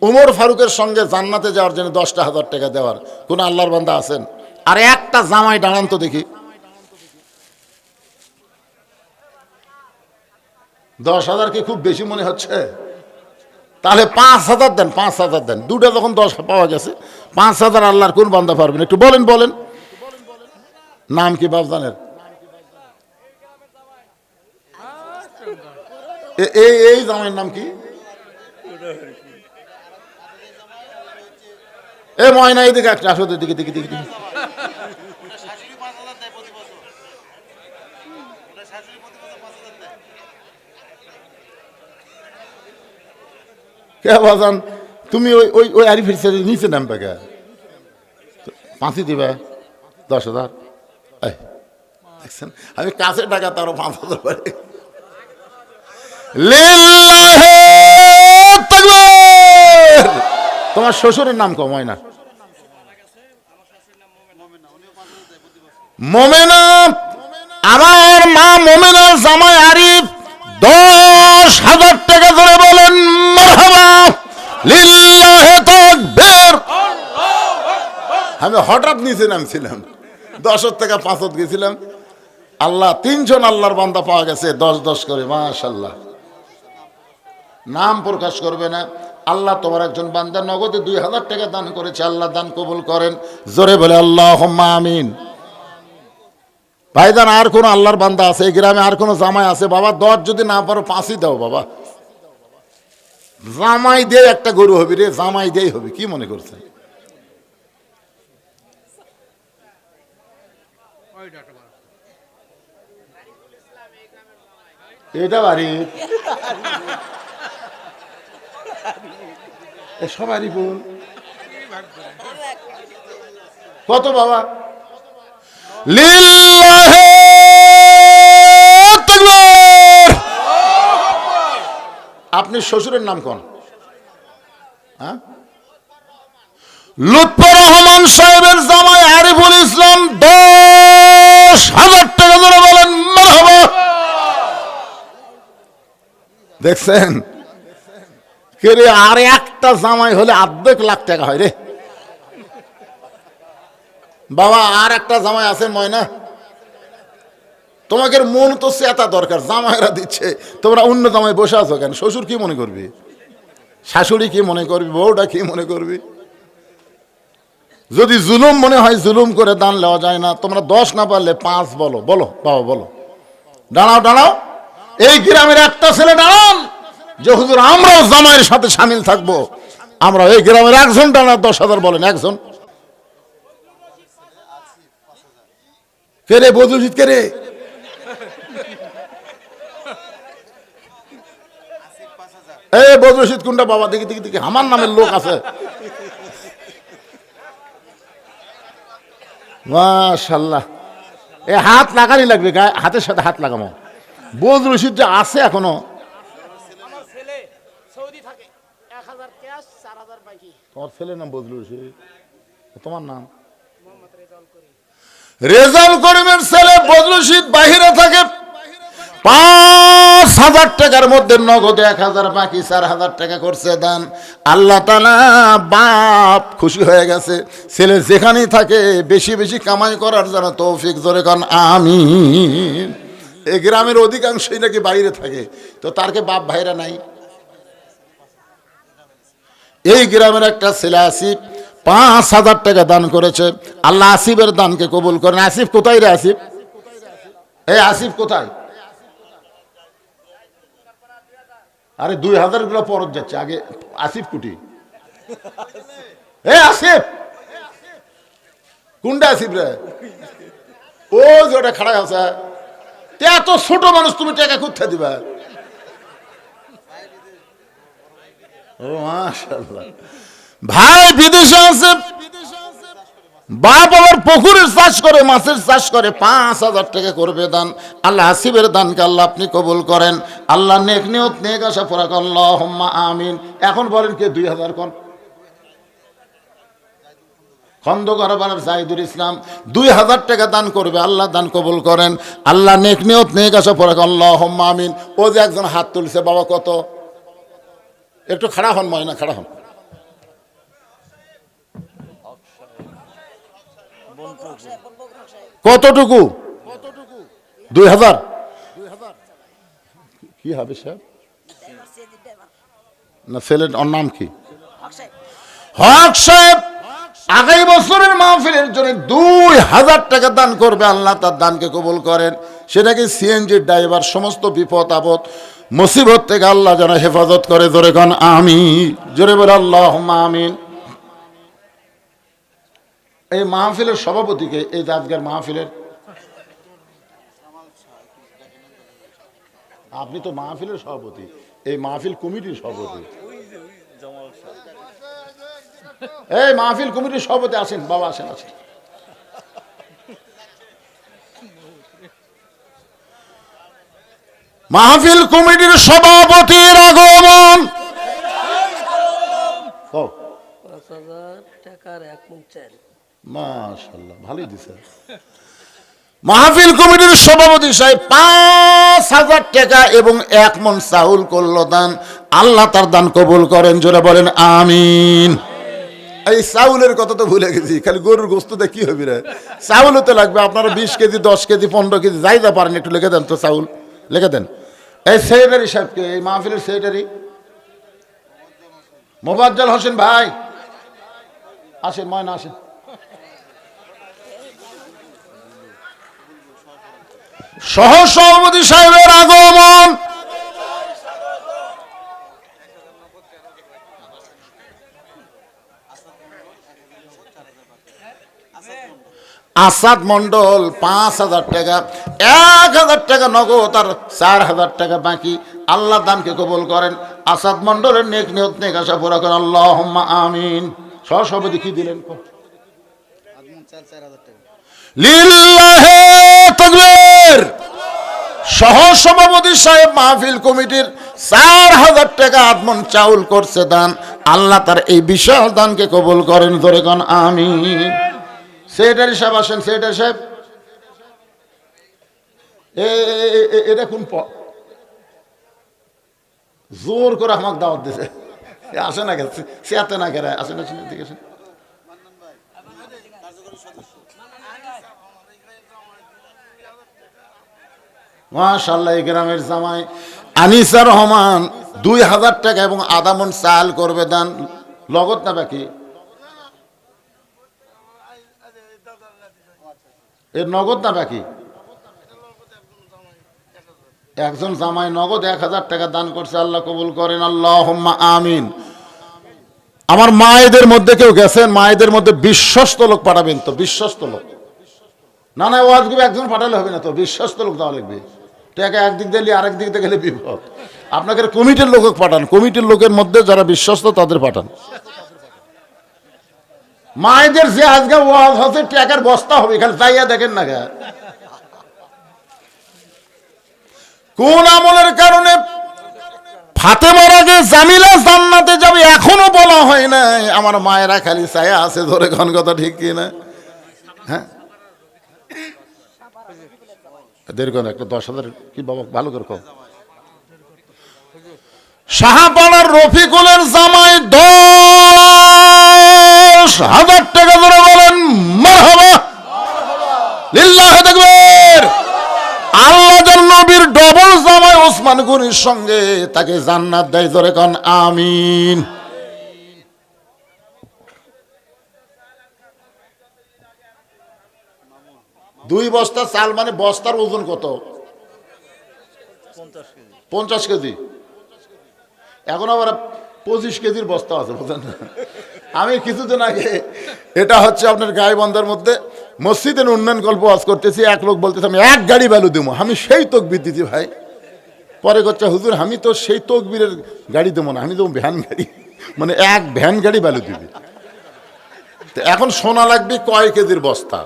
A: ওমর ফারুকের সঙ্গে জান্নাতে যাওয়ার জন্য 10,000 টাকা দেওয়ার কোন আল্লাহর বান্দা আছেন? আর একটা জামাই দাঁড়ান তো দেখি। 10,000 কি খুব বেশি মনে হচ্ছে? তাহলে 5,000 দেন, 5,000 দেন। দুটা যখন 10 পাওয়া গেছে, 5,000 আল্লাহর কোন বান্দা পারবেন? একটু বলেন বলেন। নাম কি বাপজানের? এই জামাইয়ের নাম কি? এ ময়না, এদিকে একটা আসো, দিকে দিকে দিকে দিকে। কে বাজান তুমি ওই আরিফের সাথে নিচে নামবে কে? 5 দিবে 10,000। দেখছেন, আমি কাছে টাকা তারও 5,000 পারে। লিল্লাহি তাকবীর। তোমার শ্বশুরের নাম কম হয় না? মোমেনা। আমার মা মোমেনার জামাই আরিফ 10,000 টাকা ধরে বলেন মারহাবা। লিল্লাহি তাকবীর। আমি হঠাৎ নিচে নামছিলাম, 10 থেকে 5 গেছিলাম। আল্লাহ 3 জন আল্লাহর বান্দা পাওয়া গেছে 10-10 করে। মাশাআল্লাহ। নাম প্রকাশ করবে না। আল্লাহ তোমার একজন বান্দা নগদে 2,000 টাকা দান করেছে। আল্লাহ দান কবুল করেন। জোরে বলে আল্লাহুম্মা আমিন। ভাইজান, আর কোন আল্লাহর বান্দা আছে এই গ্রামে? আর কোন জামাই আছে? বাবা 10 যদি না পারো 5ই দাও বাবা। জামাই দিয়ে একটা গরু হবি রে, জামাই দিয়েই হবে। কি মনে করছেন? এটা বাড়ি সবারই বোন। কত বাবা? লিল্লাহি তাকবীর। আপনি শ্বশুরের নাম কোন? লুৎফর রহমান সাহেবের জামাই আরিফুল ইসলাম 10,000 টাকা ধরে বলেন মারহাবা। দেখছেন কে রে? আর একটা জামাই হলে 1.5 লাখ টাকা হয় রে বাবা। আর একটা জামাই আছে ময়না? তোমাকে মন তো চেতা দরকার। জামাইরা দিচ্ছে, তোমরা অন্য জামাই বসে আছো কেন? শ্বশুর কি মনে করবি? শাশুড়ি কি মনে করবি? বউটা কি মনে করবি? যদি জুলুম মনে হয়, জুলুম করে দান নেওয়া যায় না। তোমরা 10 না পারলে 5 বলো। বলো বাবা, বলো। দাঁড়াও দাঁড়াও। এই গ্রামের একটা ছেলে দাঁড়ান যে হুজুর আমরাও জামাইয়ের সাথে সামিল থাকবো। আমরা এই গ্রামের একজন দাঁড়ান। 10,000 বলেন একজন। কে রে বদরুশিদ, কে রে? এই বদরুশিদ কোনটা বাবা? দেখি দেখি দেখি, আমার নামের লোক আছে। মাশাআল্লাহ, এ হাত লাগানি লাগবে, গায়ে হাতের সাথে হাত লাগামো। বদরুশিদ যে আছে এখনো। তোমার ছেলের নাম বদরুশিদ, তোমার নাম? রেজাউল করিমের ছেলে বদরুশিদ বাহিরে থাকে। 5,000 টাকার মধ্যে নগদ 1,000 বাকি 4,000 টাকা করছে দান। আল্লাহ তাআলা বাপ খুশি হয়ে গেছে, ছেলে যেখানেই থাকে বেশি বেশি কামাই করার জন্য তৌফিক, জোরে কান আমিন। এই গ্রামের অধিকাংশই নাকি বাইরে থাকে, তো তার কে বাপ ভাইরা নাই? এই গ্রামের একটা ছেলে আসিফ 5,000 টাকা দান করেছে। আল্লাহ আসিফের দানকে কবুল করেন। আসিফ কোথায় রে? আসিফ, এই আসিফ কোথায়? আরে 2,000 গুলো পরত যাচ্ছে, আগে আসিফ কুটি। এ আসিফ কোনটা? আসিফ রে, ও যে ওটা খাড়া আছে। এত ছোট মানুষ, তুমি টাকা কোথায় দিবা? ও মাশাআল্লাহ, ভাই বিদেশে আছে, বাপ আবার পুকুরের চাষ করে, মাছের চাষ করে। 5,000 টাকা করবে দান। আল্লাহ আসিফের দানকে আল্লাহ আপনি কবুল করেন। আল্লাহ নেক নিয়ত নেক আশা পুরা করেন, আল্লাহুম্মা আমিন। এখন বলেন কে 2,000 কোন? খন্দকার বাবার জাহিদুল ইসলাম 2,000 টাকা দান করবে। আল্লাহ দান কবুল করেন। আল্লাহ নেক নিয়ত নেক আশা পুরা করেন, আল্লাহুম্মা আমিন। ও যে একজন হাত তুলছে, বাবা কত? একটু খাড়া হন, ময়না খাড়া হন। কতটুকু? 2,000। কি হবে স্যার? না, ছেলের নাম কি? হক সাহেব আগামী বছরের মাহফিলের জন্য 2,000 টাকা দান করবে। আল্লাহ তার দানকে কবুল করেন। সেটাকে সিএনজি ড্রাইভার সমস্ত বিপদ আপদ মুসিবত থেকে আল্লাহ যেন হেফাজত করে। জোরে গান আমিন, জোরে বলে আল্লাহুম্মা আমিন। এই মাহফিলের সভাপতিকে, এই আজকের মাহফিলের, আপনি তো মাহফিলের সভাপতি, এই মাহফিল কমিটির সভাপতি। এই মাহফিল কমিটির সভাপতি আসেন বাবা, আসেন আসেন। মাহফিল কমিটির সভাপতির আগমন।
B: 5,000 টাকার 1 মণ চাল।
A: মাশাআল্লাহ, ভালোই দিছে। মাহফিল কমিটির সভাপতি সাহেব 5,000 টাকা এবং 1 মণ চাউল করলো দান। আল্লাহ তার দান কবুল করেন, জোরে বলেন আমিন। এই চাউলের কথা তো ভুলে গেছি, খালি গরুর গোস্ততে কি হবে রে? চাউল তো লাগবে। আপনারা 20 কেজি 10 কেজি 15 কেজি যাই যা পারেন একটু লিখে দেন তো, চাউল লিখে দেন। এই সেক্রেটারি সাহেবকে, এই মাহফিলের সেক্রেটারি মোবাজ্জল হোসেন ভাই আসেন, ময়না আসেন। সহ সভাপতি সাহেবের আগমন। আসাদ মন্ডল 5,000 টাকা, 1,000 টাকা নগদ আর 4,000 টাকা বাকি। আল্লাহ দানকে কবুল করেন। আসাদ মন্ডলের নেক নিয়ত নেক আশা পুরা করেন, আল্লাহুম্মা আমিন। সহসভাপতি কি দিলেন? লিল্লাহি তাকবীর। সহসভাপতি সাহেব মাহফিল কমিটির 4,000 টাকা আদমন চাউল করছে দান। আল্লাহ তার এই বিশাল দানকে কবুল করেন, ধরে কোন আমিন। সেক্রেটারি সাহেব আসেন। সেক্রেটারি সাহেব, এটা কোন জোর করে আমাকে দাওয়াত দিছে, আসে না গেছে সেতে না গেলে আসেন আসেন, এদিকে আসেন। মাশাআল্লাহ, এই গ্রামের জামাই আনিসা রহমান 2,000 টাকা এবং আধা মণ চাল করবে দান। লগত না বাকি? এর নগদ না বাকি? একজন জামাই নগদ 1,000 টাকা দান করছে। আল্লাহ কবুল করেন, আল্লাহুম্মা আমিন। আমার মায়েদের মধ্যে কেউ গেছেন? মায়েদের মধ্যে বিশ্বস্ত লোক পাঠাবেন তো, বিশ্বস্ত লোক। না না, ওয়াজ করবে একজন পাঠালে হবে না তো, বিশ্বস্ত লোক দেওয়া লাগবে। টাকা একদিক দিলে আরেক দিক দিয়ে গেলে বিপদ। আপনাকে কমিটির লোক পাঠান, কমিটির লোকের মধ্যে যারা বিশ্বস্ত তাদের পাঠান। মায়েদের যে আজকে ওয়াজ হচ্ছে টাকার বস্তা হবে, এখানে চাইয়া দেখেন না গা কোন আমলের কারণে ফাতেমার আগে জামিলা জান্নাতে যাবে এখনো বলা হয় নাই। আমার মায়েরা খালি ছায়া আছে, ধরে কোন কথা ঠিক কি না? হ্যাঁ, দেখুন একটা 10,000 কি বাবা ভালো করে কম। শাহপাড়ার রফিকুলের জামাই 10,000 টাকা ধরে বলেন মারহাবা লিল্লাহি তাকবীর। আল্লাহর নবীর ডবল জামাই ওসমান গনির সঙ্গে তাকে জান্নাত দেয়, ধরে কোন আমিন। দুই বস্তা চাল মানে বস্তার ওজন কত? 50 কেজি। এখন আবার 25 কেজির বস্তা আছে, বুঝলেন না? আমি কিছুদিন আগে, এটা হচ্ছে আপনার গাইবান্ধার মধ্যে মসজিদের উন্নয়ন গল্প ওয়াজ করতেছি, এক লোক বলতেছে আমি 1 গাড়ি ভ্যালু দেবো। আমি সেই তকবির দিছি ভাই, পরে করছে হুজুর আমি তো সেই তকবীরের গাড়ি দেবো না, আমি দেবো ভ্যান গাড়ি, মানে 1 ভ্যান গাড়ি ভ্যালু দিবি। এখন শোনা লাগবে কয় কেজির বস্তা।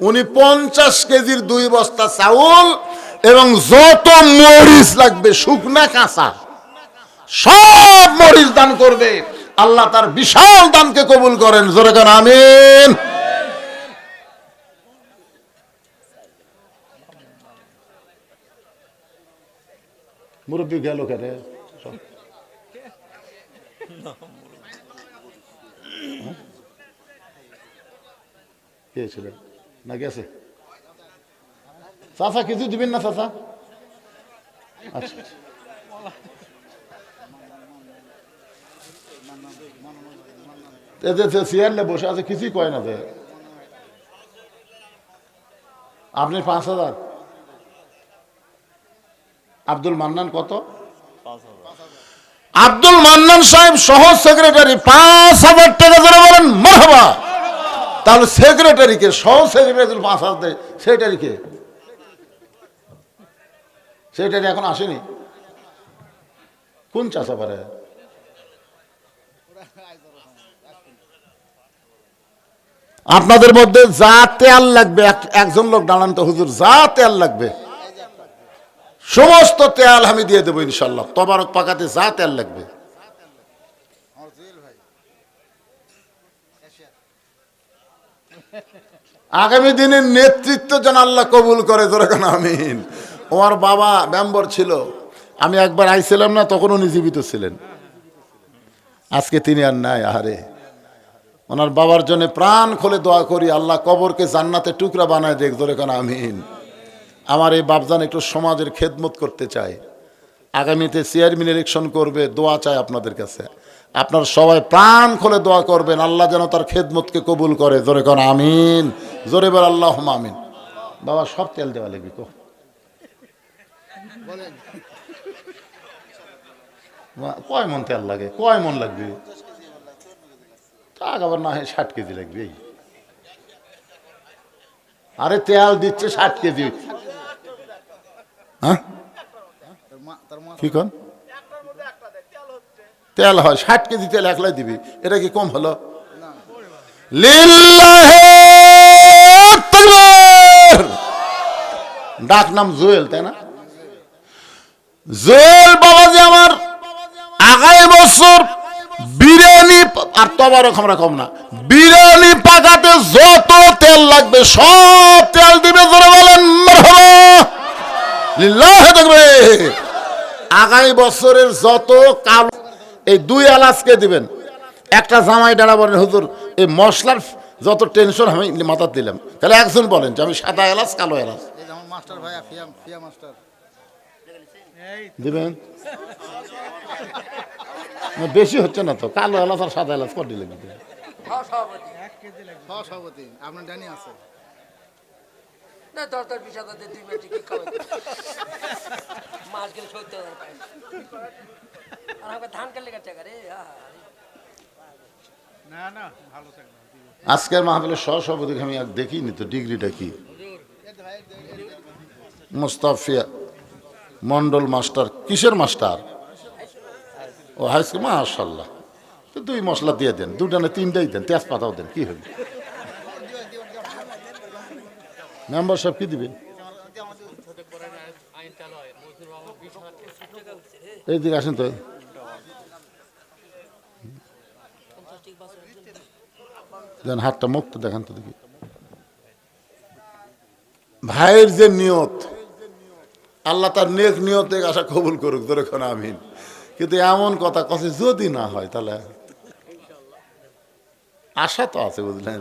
A: উনি 50 কেজির 2 বস্তা চাউল এবং যত মরিচ লাগবে শুকনা কাঁচা সব মরিচ দান করবে। আল্লাহ তার বিশাল দানকে কবুল করেন, জোরে করেন আমিন। মুরব্বী গেল কেন? কে ছিলেন না গেছে? চাচা কিছু দিবেন না চাচা? আচ্ছা চেয়ারলে বসে আছে, কিছুই কয় না। আপনি 5,000, আব্দুল মান্নান কত? আব্দুল মান্নান সাহেব সহ সেক্রেটারি 5,000 টাকা ধরে বলেন মারহাবা। তাহলে সেক্রেটারিকে, সহ সেক্রেটারি 5,000 দেয়, সেক্রেটারিকে? সেক্রেটারি এখন আসেনি। কোন চাষা পারে? আপনাদের মধ্যে যা তেল লাগবে, একজন লোক দাঁড়ান তো, হুজুর যা তেল লাগবে সমস্ত তেল আমি দিয়ে দেবো ইনশাল্লাহ। তবারক পাকাতে যা তেল লাগবে। আগামী দিনের নেতৃত্ব যেন আল্লাহ কবুল করে, ধরে কেন আমিন। আমার বাবা মেম্বার ছিল, আমি একবার আইছিলাম না, তখন উনি জীবিত ছিলেন। আজকে তিনি আর নাই। আহারে, ওনার বাবার জন্য প্রাণ খুলে দোয়া করি, আল্লাহ কবরকে জান্নাতে টুকরা বানায় দেখ, ধরে কেন আমিন। আমার এই বাপজান একটু সমাজের খেদমত করতে চায়, আগামীতে চেয়ারম্যান ইলেকশন করবে, দোয়া চাই আপনাদের কাছে। আপনার সবাই প্রাণ খুলে দোয়া করবেন, আল্লাহ যেন তার খেদমতকে কবুল করে, জোরে কোন আমিন। জোরে বল আল্লাহ আমিন। বাবা সব তেল দেওয়া লাগবে কো, কয় মন তেল লাগে? কয় মন লাগবে? তাক আবার না হয় 60 কেজি লাগবে। আরে তেল দিচ্ছে 60 কেজি। হ্যাঁ কি কন? তেল হয় 60 কেজি তেল একলাই দিবি, এটা কি কম হলো? লিল্লাহি তাকবীর। ডাক নাম জুয়েল, তাই না? জুয়েল বাবাজি আমার আগামী বছর বিরিয়ানি আর তবারক আমরা কম না, বিরিয়ানি পাকাতে যত তেল লাগবে সব তেল দিবে, ধরে বলেন মারহাবা লিল্লাহি তাকবীর। আগামী বছরের যত কাল এই 2 এলাচকে দিবেন। একটা জামাই ডাড়া বলেন হুজুর এই মশলার যত টেনশন আমি মাথা দিলাম, তাহলে একজন বলেন যে আমি সাদা এলাচ কালো এলাচ দিবেন। বেশি হচ্ছে না তো, কালো এলাচ আর সাদা এলাচ কত দিলে দিবেন?
C: আপনার জানি আছে
B: না 10-10 20,000 দিয়ে 2 মাস কি খাওয়া মাস গেলে 70,000 পাই। আর আমরা ধান কাটলে টাকা রে।
C: না না ভালো থাকবে।
A: আজকের মাহফিলের সহসভাপতি আমি আর দেখিনি তো, ডিগ্রিটা কি? মুস্তাফিয়া মন্ডল মাস্টার, কিসের মাস্টার? ও হাই স্কুল, মাশাল্লাহ। তো 2 মশলা দিয়ে দেন, 2টা না 3টাই দেন, তেজপাতাও দেন, কি হবে? মেম্বার সাহেব কি দিবেন? এইদিকে আসেন তো। দেন হাতটা মুক্ত দেখান তো দেখি। ভাইয়ের যে নিয়ত, আল্লাহ তার নেক নিয়ত থেকে আশা কবুল করুক, ধরে কোন আমিন। কিন্তু এমন কথা কথা যদি না হয় তাহলে আশা তো আছে, বুঝলেন।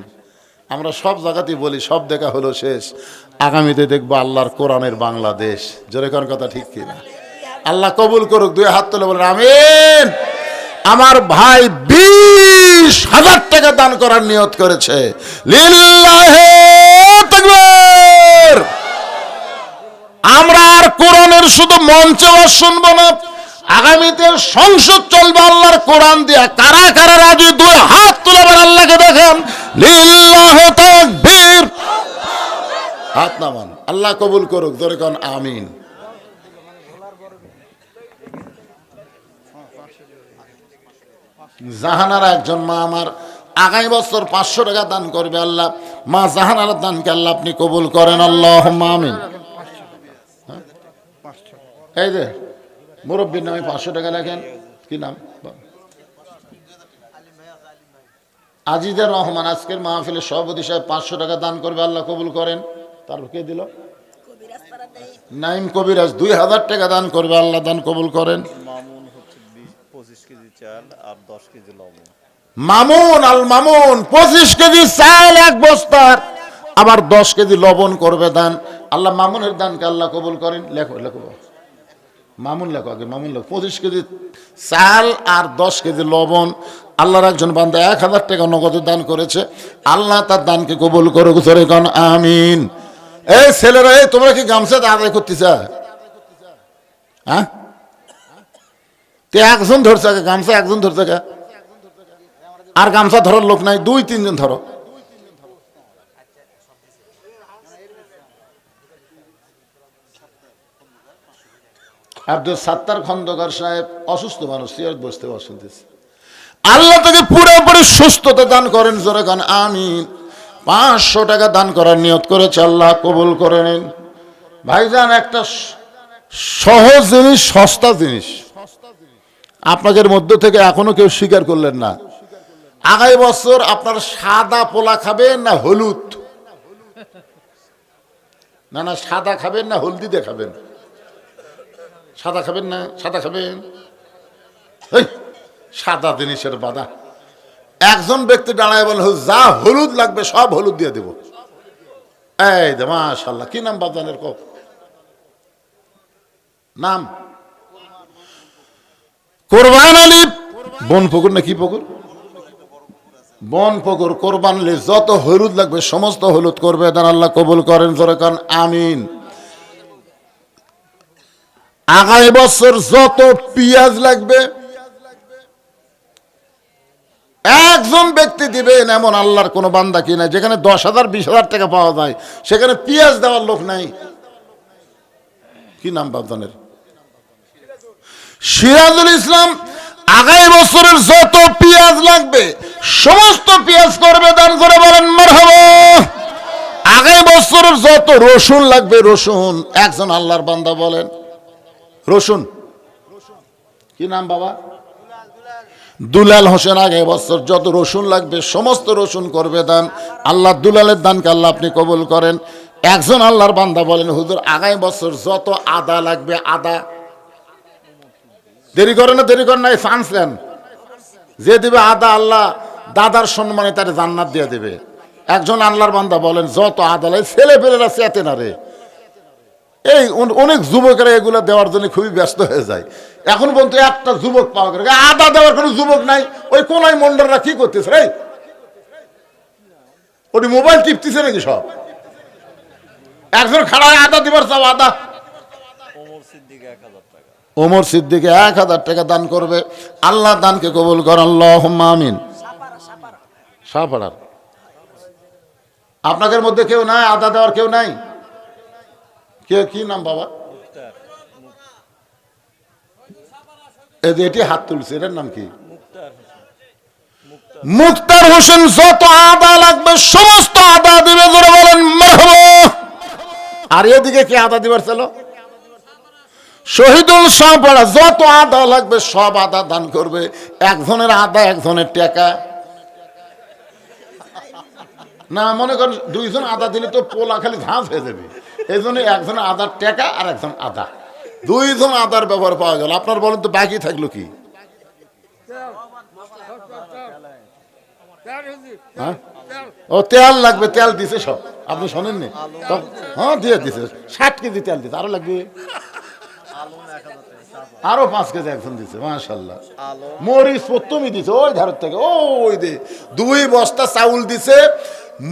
A: আমরা সব জায়গাতেই বলি সব দেখা হলো শেষ, আগামীতে দেখবো আল্লাহর কোরআনের বাংলাদেশ। জোরে কোন কথা ঠিক কিনা? আল্লাহ কবুল করুক। 2 হাত তুলে বলেন আমিন। আমার ভাই 20,000 টাকা দান করার নিয়ত করেছে। লিল্লাহে তাকবীর। আমরা আর কোরআনের শুধু মঞ্চে শুনবো না, আগামীতে সংসদ চলবে আল্লাহর কোরআন দিয়া। কারা কারা রাজি? 2 হাত তুলে বলেন আল্লাহকে দেখেন। লিল্লাহে তাকবীর। হাত নামান। আল্লাহ কবুল করুক, জোরে কোন আমিন। জাহানারা একজন মা আমার আগামী বছর 500 টাকা দান করবে। আল্লাহ মা জাহানার দানকে আল্লাহ আপনি কবুল করেন, আল্লাহুম্মা আমিন। এই যে মুরব্বীর নামে 500 টাকা লেখেন, কি নাম? আজিজুর রহমান আজকের মাহফিলের সভাপতি সাহেব 500 টাকা দান করবে, আল্লাহ কবুল করেন। তারপর কে দিল? নাইম কবিরাজ 2000 টাকা দান করবে, আল্লাহ দান কবুল করেন।
C: মামুন হচ্ছে 25 কেজি চাল আর 10 কেজি লবণ।
A: মামুন আল মামুন 25 কেজি চাল 1 বস্তার, আবার 10 কেজি লবণ করবে দান। আল্লাহ মামুনের দানকে আল্লাহ কবুল করেন। লেখো লেখো মামুন, লেখো আগে মামুন লেখো। 25 কেজি চাল আর 10 কেজি লবণ। আল্লাহর একজন বান্দা 1000 টাকা নগদ দান করেছে, আল্লাহ তার দানকে কবুল করুক, জোরে কোন আমিন। এই ছেলেরা, এই তোমরা কি গামছা আদায় করতেছ? হ্যাঁ, একজন ধরছে গামছা, একজন ধরছে, আর গামছা ধরার লোক নাই, 2-3 জন ধরো। আব্দুল সাত্তার খন্দকার সাহেব অসুস্থ মানুষ, সিয়ারত বসতে অসুস্থ। আল্লাহ তাকে পুরোপুরি সুস্থতা দান করেন, জোরে গান আমিন। 500 টাকা দান করার নিয়ত করেছে, আল্লাহ কবুল করে নিন। ভাইজান, একটা সহজ জিনিস, সস্তা জিনিস আপনাদের মধ্য থেকে এখনো কেউ স্বীকার করলেন না। আগামী বছর আপনার সাদা পোলা খাবেন না হলুদ? না না, সাদা খাবেন না হলদি দিয়ে খাবেন? সাদা খাবেন না? সাদা খাবেন? সাদা জিনিসের বাধা। একজন ব্যক্তি দাঁড়ায় বলে যা হলুদ লাগবে সব হলুদ দিয়ে দেব। এই দে মাশাআল্লাহ, কি নাম বাজানের? কপ নাম কোরবান আলী বনপুকুর, না কি পুকুর? বনপুকুর। কোরবান আলী যত হলুদ লাগবে সমস্ত হলুদ করবে, দেন আল্লাহ কবুল করেন, জোরে কান আমিন। আগামী বছর যত পেঁয়াজ লাগবে একজন ব্যক্তি দিবেন, এমন আল্লাহর কোন বান্দা কিনা যেখানে 10,000 20,000 টাকা পাওয়া যায় সেখানে পেঁয়াজ দেওয়ার লোক নাই। কি নাম বাবজানের? সিরাজুল ইসলাম। আগামী বছরের যত পেঁয়াজ লাগবে সমস্ত পেঁয়াজ করবে, দান করে বলেন মারহাবা। আগামী বছরের যত রসুন লাগবে রসুন, একজন আল্লাহর বান্দা বলেন রসুন। কি নাম বাবা? দুলাল হোসেন। আগামী বছর যত রসুন লাগবে সমস্ত রসুন করবে দান, আল্লাহ দুলালের দানকে আল্লাহ আপনি কবুল করেন। একজন আল্লাহর বান্দা বলেন হুজুর আগামী বছর যত আদা লাগবে আদা। দেরি করে না, দেরি করেন না, চান্স নেন। যে দিবে আদা আল্লাহ দাদার সম্মানে তার জান্নাত দিয়ে দেবে। একজন আল্লাহর বান্দা বলেন যত আদা লাগে। ছেলে পেলেরা চেতে না রে, এই অনেক যুবকেরা এগুলো দেওয়ার জন্য খুবই ব্যস্ত হয়ে যায়। এখন পর্যন্ত একটা যুবক পাওয়া গেল, আদা দেওয়ার কোনো যুবক নাই। ওই কোনায় মন্ডলরা কি করতেছে রে? ওটি মোবাইল টিপতেছে নাকি সব? একজন খাড়ায় আদা দিবার চাও আদা। ওমর সিদ্দিকে 1000 টাকা দান করবে, আল্লাহ দানকে কবুল করেন, আল্লাহুম্মা আমিন। সাপাড়ার আপনাদের মধ্যে কেউ নাই আদা দেওয়ার? কেউ নাই? কে কি নাম বাবা?
C: মুক্তার
A: এই যে এটি হাত তুলছে, এটার নাম কি?
C: মুক্তার
A: মুক্তার হোসেন। যত আদা লাগবে সমস্ত আদা দিবে, জোরে বলেন মারহাবা। আর এদিকে কি আদা দিবার ছিল? শহীদুল শাহপাড়া। যত আদা লাগবে সব আদা দান করবে। একজনের আদা একজনের টাকা না, মনে করেন দুইজন আদা দিলে তো পোলা খালি ঝাঁজ হয়ে যাবে। এই জন্য একজনের আদার টাকা আর একজন আদা, দুইজন আদার ব্যবহার পাওয়া গেল। আপনার বলেন তো বাকি থাকলো কি? হ্যাঁ, ও তেল লাগবে, তেল দিছে সব, আপনি শোনেননি? হ্যাঁ দিয়ে দিছে, 60 কেজি তেল দিছে। আরো লাগবে, আরো 5 কেজি একজন দিছে। মাশাআল্লাহ। মরিচ প্রথমই দিছে ওই ধারের থেকে, ওই দে 2 বস্তা চাউল দিছে,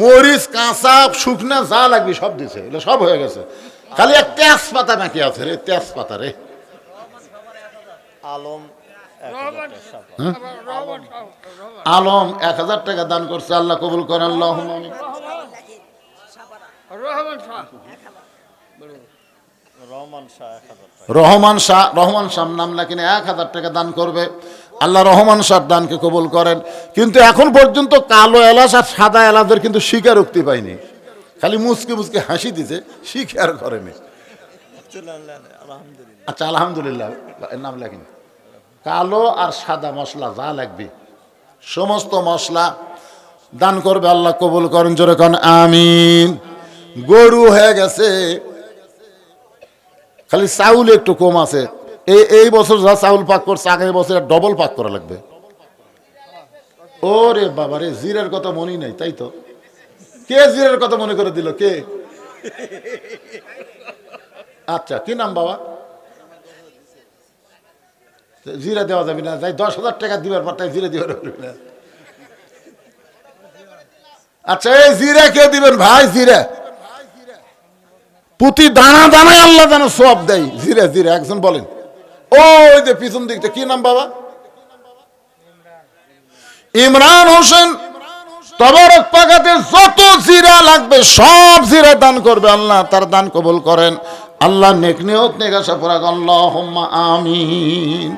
A: মরিচ কাঁচা শুকনা যা লাগবে সব দিছে। এগুলো সব হয়ে গেছে, খালি এক তেজপাতা বাকি আছে রে, তেজপাতা রে।
C: আলম
A: আলম 1000 টাকা দান করছে, আল্লাহ কবুল করেন। আল্লাহুম্মা আমিন।
C: রহমান শাহ 1000 টাকা।
A: রহমান শাহ নাম না কিনে 1000 টাকা দান করবে। আল্লাহ রহমান শাহ দানকে কবুল করেন। কিন্তু এখন পর্যন্ত কালো এলাচ আর সাদা এলাচের কিন্তু স্বীকারোক্তি পাইনি, খালি মুচকে মুচকে হাসি দিছে, স্বীকার করেনি।
C: আলহামদুলিল্লাহ।
A: আচ্ছা আলহামদুলিল্লাহ এর নাম লেখেন। কালো আর সাদা মশলা যা লাগবে সমস্ত মশলা দান করবে, আল্লাহ কবুল করেন। জোরে কোন আমিন। গরু হয়ে গেছে, খালি চাউল একটু কম আছে। এই বছর যা চাউল পাক করছে আগামী বছর ডবল পাক করা লাগবে। ওরে বাবা রে, জিরের কথা মনে নাই, তাই তো? কে জিরের কথা মনে করে দিল কে? আচ্ছা কি নাম বাবা? জিরা দেওয়া যাবে না, যাই 10,000 টাকা দিবার পর তাই জিরা দিবার পারবি না। আচ্ছা এই জিরা কে দিবেন ভাই? জিরা প্রতি দানা দানায় আল্লাহ যেন সব দেয়। জিরা জিরা একজন বলেন। ওই যে পিছন দিকটা কি নাম বাবা? ইমরান হোসেন। তবরক পাকাতে যত জিরা লাগবে সব জিরা দান করবে, আল্লাহ তার দান কবুল করেন। আল্লাহ নেক নিয়ত নেক আশা পুরা করেন। আল্লাহুম্মা আমিন।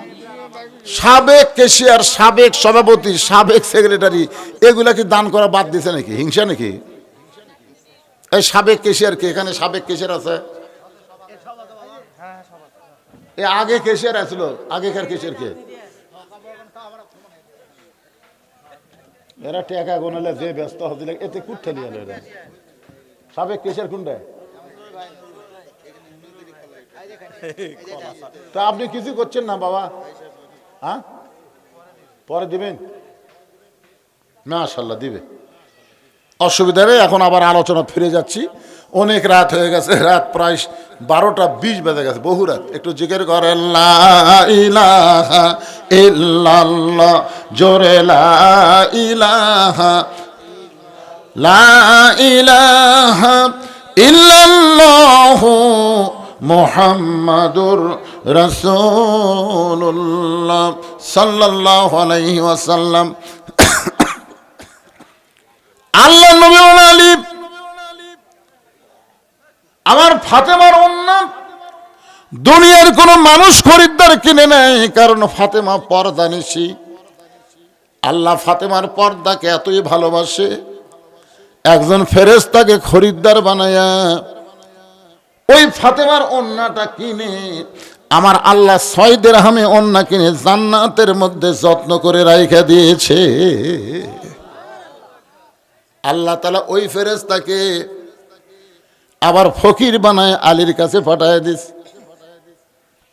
A: সাবেক কেশিয়ার, সাবেক সভাপতি, সাবেক সেক্রেটারি এগুলা কি দান করা বাদ দিছে নাকি? হিংসা নাকি? এই সাবেক কেশিয়ার কে? এখানে সাবেক কেশিয়ার আছে? এ আগে কেশিয়ার আছিল, আগেকার কেশিয়ার কে? এরা টাকা গোনালে যে ব্যস্ত হতে লাগে এতে কুঠে নিয়ে এরা। সাবেক কেশিয়ার কোনটা? তা আপনি কিছু করছেন না বাবা? হ্যাঁ পরে দিবেন, মাশাআল্লাহ দিবে, অসুবিধা নেই। এখন আবার আলোচনা ফিরে যাচ্ছি, অনেক রাত হয়ে গেছে, রাত প্রায় 12টা 20 বেজে গেছে, বহু রাত। একটু জিকির করেন লা ইলাহা ইল্লাল্লাহ, জোরে লা ইলাহা, লা ইলাহা ইল্লাল্লাহু মুহাম্মাদুর রাসূলুল্লাহ সাল্লাল্লাহু আলাইহি ওয়াসাল্লাম। আল্লাহ নবী আলী আমার ফাতেমার ওন্না দুনিয়ার কোন মানুষ খরিদ্দার কিনে নেয়, কারণ ফাতেমা পর্দা নিশি। আল্লাহ ফাতেমার পর্দাকে এতই ভালোবাসে, একজন ফেরেশতাকে খরিদ্দার বানায়া ওই ফাতেমার ওন্নাটা কিনে আমার আল্লাহ 6 দিরহামে ওন্না কিনে জান্নাতের মধ্যে যত্ন করে রাইখা দিয়েছে। আল্লাহ তাআলা ওই ফেরেশতাকে আবার ফকির বানায় আলীর কাছে পাঠায় দিস।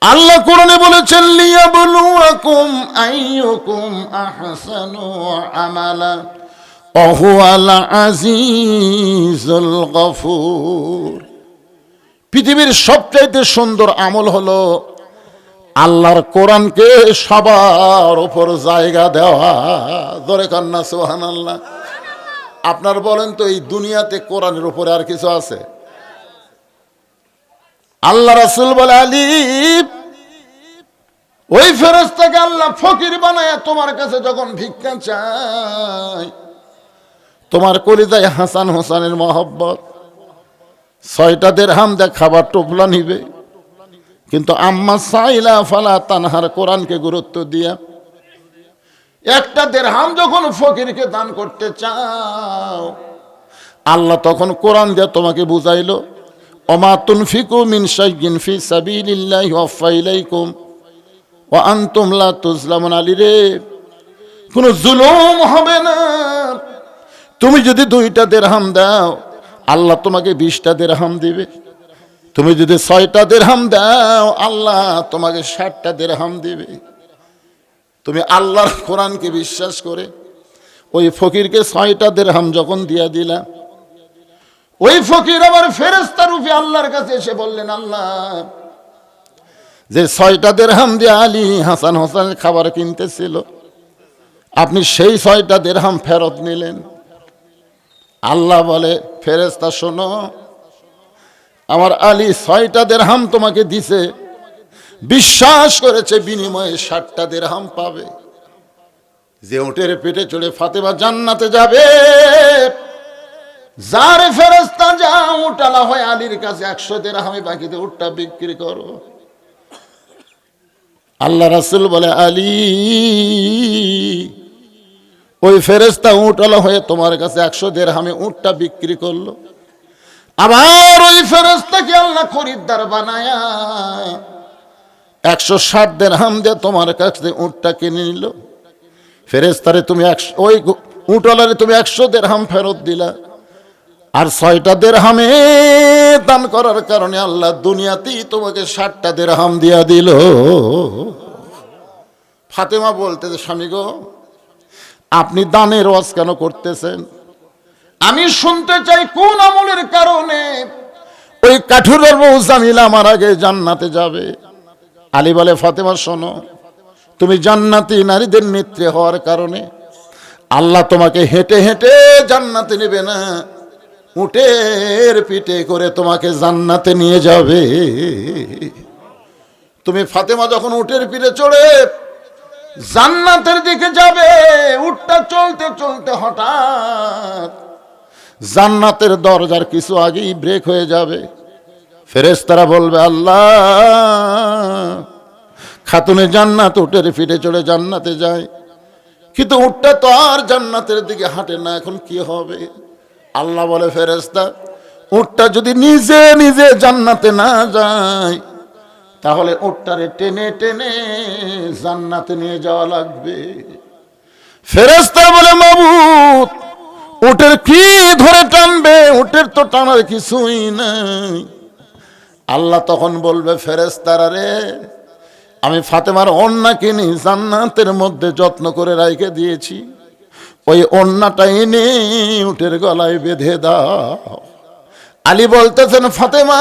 A: আল্লাহ কোরআনে বলেছেন লিয়াবলুয়াকুম আইয়ুকুম আহসানু আমালা ওয়া হুয়াল আজিজুল গফুর। পৃথিবীর সবচাইতে সুন্দর আমল হলো আল্লাহর কোরআনকে সবার উপর জায়গা দেওয়া। ধরে কান্না সুবহানাল্লাহ। আপনার বলেন তো এই দুনিয়াতে কোরআনের উপরে আর কিছু আছে? আল্লাহ রাসূল বলে আলী ওই ফেরেশতাকে আল্লাহ ফকির বানায় তোমার কাছে যখন ভিক্ষা চায়, তোমার কলিজায় হাসান হোসেনের মহব্বত, 6টা দিরহাম দিয়ে খাবার টোপলা নিবে, কিন্তু আম্মা সাইলা ফালা তানহার, কোরআনকে গুরুত্ব দিয়া 1টা দিরহাম যখন ফকিরকে দান করতে চাও, আল্লাহ তখন কোরআন দিয়ে তোমাকে বুঝাইলো, ওমা তুনফিকু মিন শাইইন ফি সাবিলিল্লাহি ওয়াফা ইলাইকুম ওয়া আনতুম লা তুজলামুন। আলী রে, কোনো জুলুম হবে না। তুমি যদি 2টা দিরহাম দাও, আল্লাহ তোমাকে 20টা দিরহাম দিবে। তুমি যদি 6টা দিরহাম দাও, আল্লাহ তোমাকে 60টা দিরহাম দিবে। তুমি আল্লাহর কোরআনকে বিশ্বাস করে ওই ফকিরকে 6টা দিরহাম যখন দিয়া দিলা, ওই ফকির আবার ফেরেশতা রূপে আল্লাহর কাছে এসে বললেন, আল্লাহ, যে 6টা দিরহাম দিয়ে আলী হাসান হোসেনের খাবার কিনতেছিল, আপনি সেই 6টা দিরহাম ফেরত নিলেন। আল্লাহ বলে, ফেরেশতা শোনো, আমার আলী 6টা দিরহাম তোমাকে দিছে, বিশ্বাস করেছে বিনিময়ে 60টা দিরহাম পাবে। যে উটের পেটে চড়ে ফাতেমা জান্নাতে যাবে, যার ফেরেশতা যা উটালা হয় আলীর কাছে 100 দিরহামে, বাকিতে উটটা বিক্রি করো। আল্লাহ রাসূল বলে, আলী, ওই ফেরেশতা উটালা হয়ে তোমার কাছে 100 দিরহামে উটটা বিক্রি করলো। আবার ওই ফেরেশতাকে আল্লাহ খরিদ্দার বানায়া 160 দিরহাম দিয়ে তোমার কাছে উটটা কিনে নিল। ফেরেশতারে তুমি ওই উটওয়ালারে তুমি 100 দিরহাম ফেরত দিলা, আর 6টা দিরহামে দান করার কারণে আল্লাহ দুনিয়াতেই তোমাকে 60টা দিরহাম দিয়া দিল। ফাতেমা বলতেছে, স্বামী গো, আপনি দানের ওয়াজ কেন করতেছেন? আমি শুনতে চাই কোন আমলের কারণে ওই কাঠুরের বউ জামিলা আমার আগে জান্নাতে যাবে। আলী বলে, ফাতেমা শোনো, তুমি জান্নাতি নারীদের নেত্রী হওয়ার কারণে আল্লাহ তোমাকে হেঁটে হেঁটে জান্নাতে নেবে না, উটের পিঠে করে তোমাকে জান্নাতে নিয়ে যাবে। তুমি ফাতেমা যখন উটের পিঠে চড়ে জান্নাতের দিকে যাবে, উটটা চলতে চলতে হঠাৎ জান্নাতের দরজার কিছু আগেই ব্রেক হয়ে যাবে। ফেরেশতারা বলবে, আল্লাহ, খাতুনে জান্নাত উটের পিঠে চড়ে জান্নাতে যায়, কিন্তু উটটা তো আর জান্নাতের দিকে হাঁটে না, এখন কি হবে? আল্লাহ বলে, ফেরেশতা, উটটা যদি নিজে নিজে জান্নাতে না যায়, তাহলে উটটারে টেনে টেনে জান্নাতে নিয়ে যাওয়া লাগবে। ফেরেশতা বলে, মাবুদ, উটের কি ধরে টানবে? উটের তো টানার কিছুই নাই। আল্লাহ তখন বলবে, ফেরেশতারা রে, আমি ফাতেমার ওড়না কিনি জান্নাতের মধ্যে যত্ন করে রাইখে দিয়েছি, ওই ওড়নাটা এনে উটের গলায় বেঁধে দাও। আলী বলতেছেন, ফাতেমা,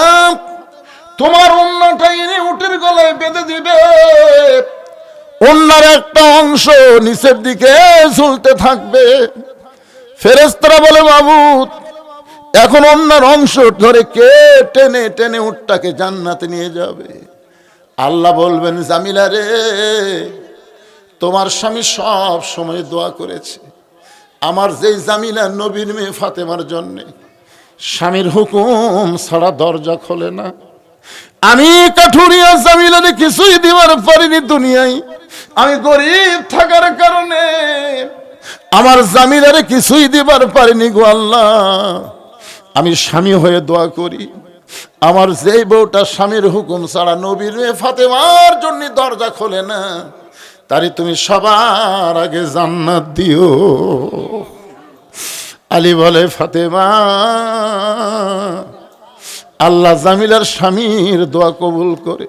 A: তোমার ওড়নাটা এনে উটের গলায় বেঁধে দিবে, ওড়নার একটা অংশ নিচের দিকে ঝুলতে থাকবে। ফেরেশতারা বলে, মাবুদ, এখন ওড়নার অংশ ধরে কে টেনে টেনে উটটাকে জান্নাতে নিয়ে যাবে? আল্লাহ বলবেন, জামিলা রে, তোমার স্বামী সব সময় দোয়া করেছে, আমার যেই জামিলা নবীর মেয়ে ফাতেমার জন্যে স্বামীর হুকুম ছাড়া দরজা খোলে না। আমি কাঠুরিয়া জামিলারে কিছুই দিবার পারিনি দুনিয়ায়, আমি গরিব থাকার কারণে আমার জামিলারে কিছুই দিবার পারিনি গো আল্লাহ। আমি স্বামী হয়ে দোয়া করি, আমার যেই বউটা স্বামীর হুকুম ছাড়া নবীর মেয়ে ফাতেমার জন্য দরজা খোলে না, তারে তুমি সবার আগে জান্নাত দিও। আলী বলে, ফাতেমা, আল্লাহ জামিলার স্বামীর দোয়া কবুল করে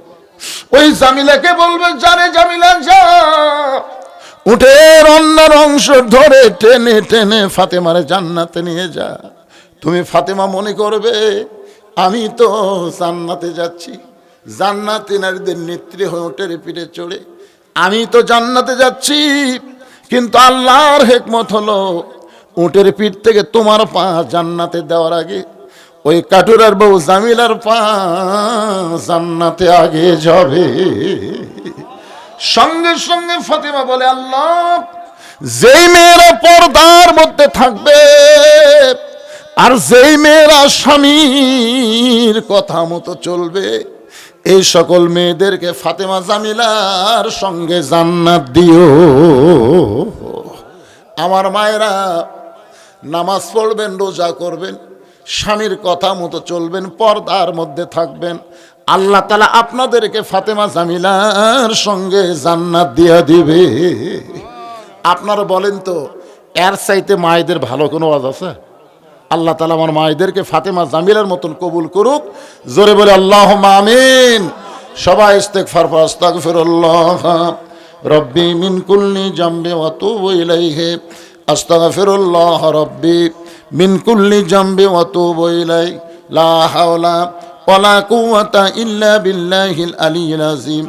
A: ওই জামিলাকে বলবে, জানে জামিলা যা, উটের অন্যার অংশ ধরে টেনে টেনে ফাতেমারে জান্নাতে নিয়ে যা। তুমি ফাতেমা মনে করবে আমি তো জান্নাতে যাচ্ছি, জান্নাতি নারীদের নেত্রী হয়ে উটের পিঠে চড়ে আমি তো জান্নাতে যাচ্ছি, কিন্তু আল্লাহর হিকমত হলো উটের পিঠ থেকে তোমার পা জান্নাতে দেওয়ার আগে ওই কাটুরার বউ জামিলার পা জান্নাতে আগে যাবে। সঙ্গে সঙ্গে ফাতেমা বলে, আল্লাহ, যেই মেয়েরা পর্দার মধ্যে থাকবে আর যেই মেয়েরা স্বামীর কথা মতো চলবে, এই সকল মেয়েদেরকে ফাতেমা জামিলার সঙ্গে জান্নাত দিও। আমার মায়েরা, নামাজ পড়বেন, রোজা করবেন, স্বামীর কথা মতো চলবেন, পর্দার মধ্যে থাকবেন, আল্লাহ তাআলা আপনাদেরকে ফাতেমা জামিলার সঙ্গে জান্নাত দিয়া দিবে। আপনারা বলেন তো, এর চাইতে মায়েদের ভালো কোনো ওয়াজ আছে? আল্লাহ তাআলা আমার মায়েদেরকে ফাতেমা জামিলার মতন কবুল করুক। জোরে বলে আল্লাহুম্মা আমিন। সবাই ইস্তিগফার পড়ো। আস্তাগফিরুল্লাহ রব্বি মিন কুল্লি জামবি ওয়া তুবু ইলাইহি। আস্তাগফিরুল্লাহ রব্বি মিন কুল্লি জামবি ওয়া তুবু ইলাইহি। লা হাওলা ওয়ালা কুওয়াতা ইল্লা বিল্লাহিল আলিয়্যিল আযীম।